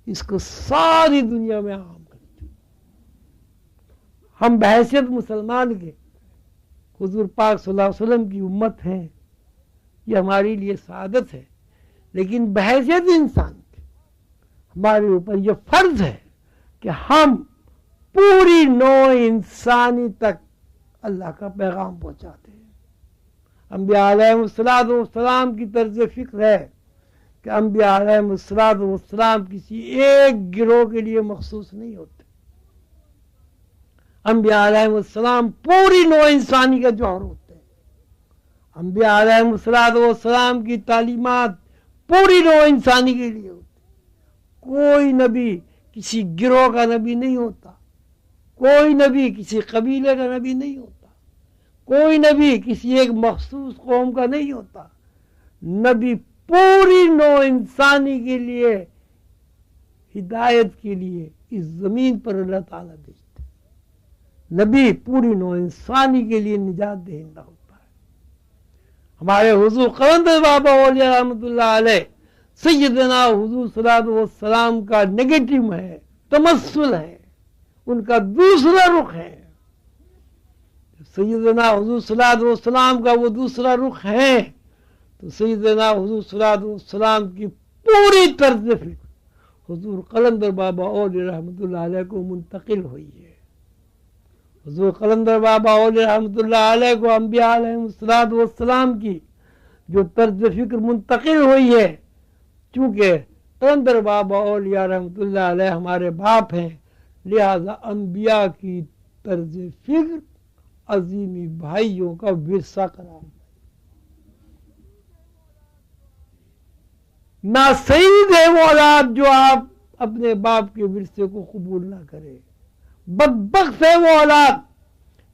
اس کو ساری دنیا میں عام کریں۔ ہم بحیثیت مسلمان کے حضور پاک صلی اللہ علیہ وسلم کی امت ہیں، یہ ہمارے لیے سعادت ہے، لیکن بحیثیت انسان کے ہمارے اوپر یہ فرض ہے کہ ہم پوری نوع انسانی تک اللہ کا پیغام پہنچاتے ہیں۔ انبیاء علیہ السلام کی طرز فکر ہے کہ انبیاء علیہ السلام کسی ایک گروہ کے لیے مخصوص نہیں ہوتے، انبیاء علیہ السلام پوری نوع انسانی کا جوہر ہوتے ہیں۔ انبیاء علیہ السلام کی تعلیمات پوری نوع انسانی کے لیے ہوتی ہیں۔ کوئی نبی کسی گروہ کا نبی نہیں ہوتا، کوئی نبی کسی قبیلے کا نبی نہیں ہوتا، کوئی نبی کسی ایک مخصوص قوم کا نہیں ہوتا، نبی پوری نو انسانی کے لیے، ہدایت کے لیے اس زمین پر اللہ تعالیٰ بھیجتے ہیں۔ نبی پوری نو انسانی کے لیے نجات دہندہ ہوتا ہے۔ ہمارے حضور قلندر بابا اولیاء رحمۃ اللہ علیہ سیدنا حضور صلی اللہ علیہ وسلم کا نگیٹو ہے، تمثل ہے، ان کا دوسرا رخ ہے۔ سیدنا حضور صلی اللہ علیہ وسلم کا وہ دوسرا رخ ہے تو سیدنا حضور صلی اللہ علیہ وسلم کی پوری طرز فکر حضور قلندر بابا اولیاء رحمۃ اللہ علیہ کو منتقل ہوئی ہے۔ حضور قلندر بابا اولیاء رحمۃ اللہ علیہ کو انبیاء علیہ السلام کی جو طرز فکر منتقل ہوئی ہے، چونکہ قلندر بابا اولیاء رحمۃ اللہ علیہ ہمارے باپ ہیں، لہذا انبیاء کی طرز فکر عظیمی بھائیوں کا ورثہ قرار ہے۔ نہ سعید ہے وہ اولاد جو آپ اپنے باپ کے ورثے کو قبول نہ کرے، بدبخت ہے وہ اولاد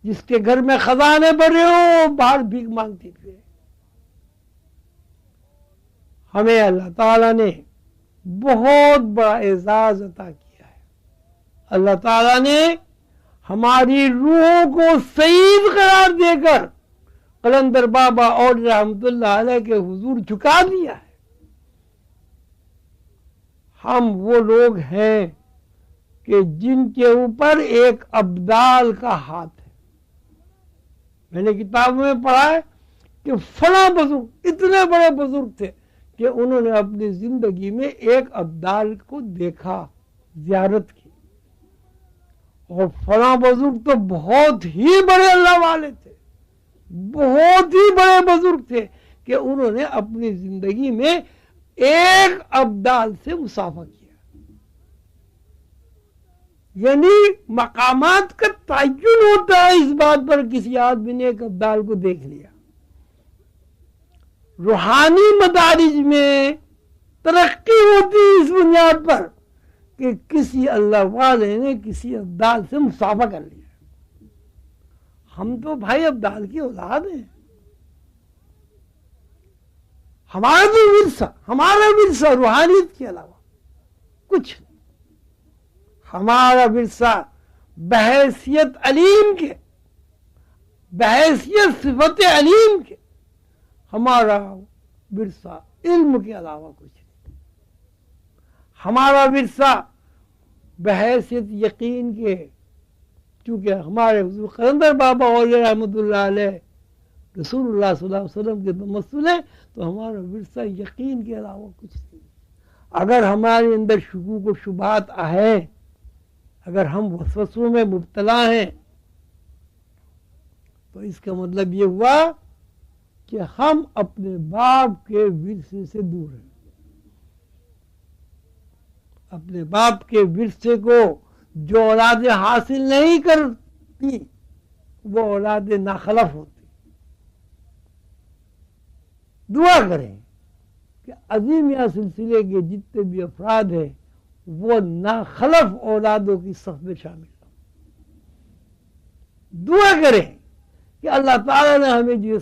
جس کے گھر میں خزانے بھرے ہو باہر بھیک مانگتی پھرے۔ ہمیں اللہ تعالیٰ نے بہت بڑا اعزاز عطا کیا ہے۔ اللہ تعالیٰ نے ہماری روحوں کو سعید قرار دے کر قلندر بابا اور رحمت اللہ علیہ کے حضور جھکا دیا ہے۔ ہم وہ لوگ ہیں کہ جن کے اوپر ایک ابدال کا ہاتھ ہے۔ میں نے کتابوں میں پڑھا ہے کہ فلاں بزرگ اتنے بڑے بزرگ تھے کہ انہوں نے اپنی زندگی میں ایک ابدال کو دیکھا، زیارت کی، اور فلاں بزرگ تو بہت ہی بڑے اللہ والے تھے، بہت ہی بڑے بزرگ تھے کہ انہوں نے اپنی زندگی میں ایک ابدال سے مصافحہ کیا۔ یعنی مقامات کا تعین ہوتا ہے اس بات پر کسی آدمی نے ایک ابدال کو دیکھ لیا۔ روحانی مدارج میں ترقی ہوتی ہے اس بنیاد پر کہ کسی اللہ والے نے کسی ابدال سے مصافحہ کر لیا۔ ہم تو بھائی ابدال کی اولاد ہیں۔ ہمارا ورثہ روحانیت کے علاوہ کچھ نہیں۔ ہمارا ورثہ بحیثیت علیم کے، بحیثیت صفت علیم کے، ہمارا ورثہ علم کے علاوہ کچھ نہیں۔ ہمارا ورثہ بحیثیت یقین کے، چونکہ ہمارے حضور قلندر بابا اولیاء رحمۃ اللہ علیہ رسول اللہ صلی اللہ علیہ وسلم کے تمثل ہے، تو ہمارا ورثہ یقین کے علاوہ کچھ نہیں۔ اگر ہمارے اندر شکوک و شبہات آئے، اگر ہم وسوسوں میں مبتلا ہیں، تو اس کا مطلب یہ ہوا کہ ہم اپنے باپ کے ورثے سے دور ہیں۔ اپنے باپ کے ورثے کو جو اولاد حاصل نہیں کرتی وہ اولاد ناخلف ہوتی۔ دعا کریں کہ عظیمیہ سلسلے کے جتنے بھی افراد ہیں وہ ناخلف اولادوں کی صف میں شامل ہوں۔ دعا کریں کہ اللہ تعالیٰ نے ہمیں جو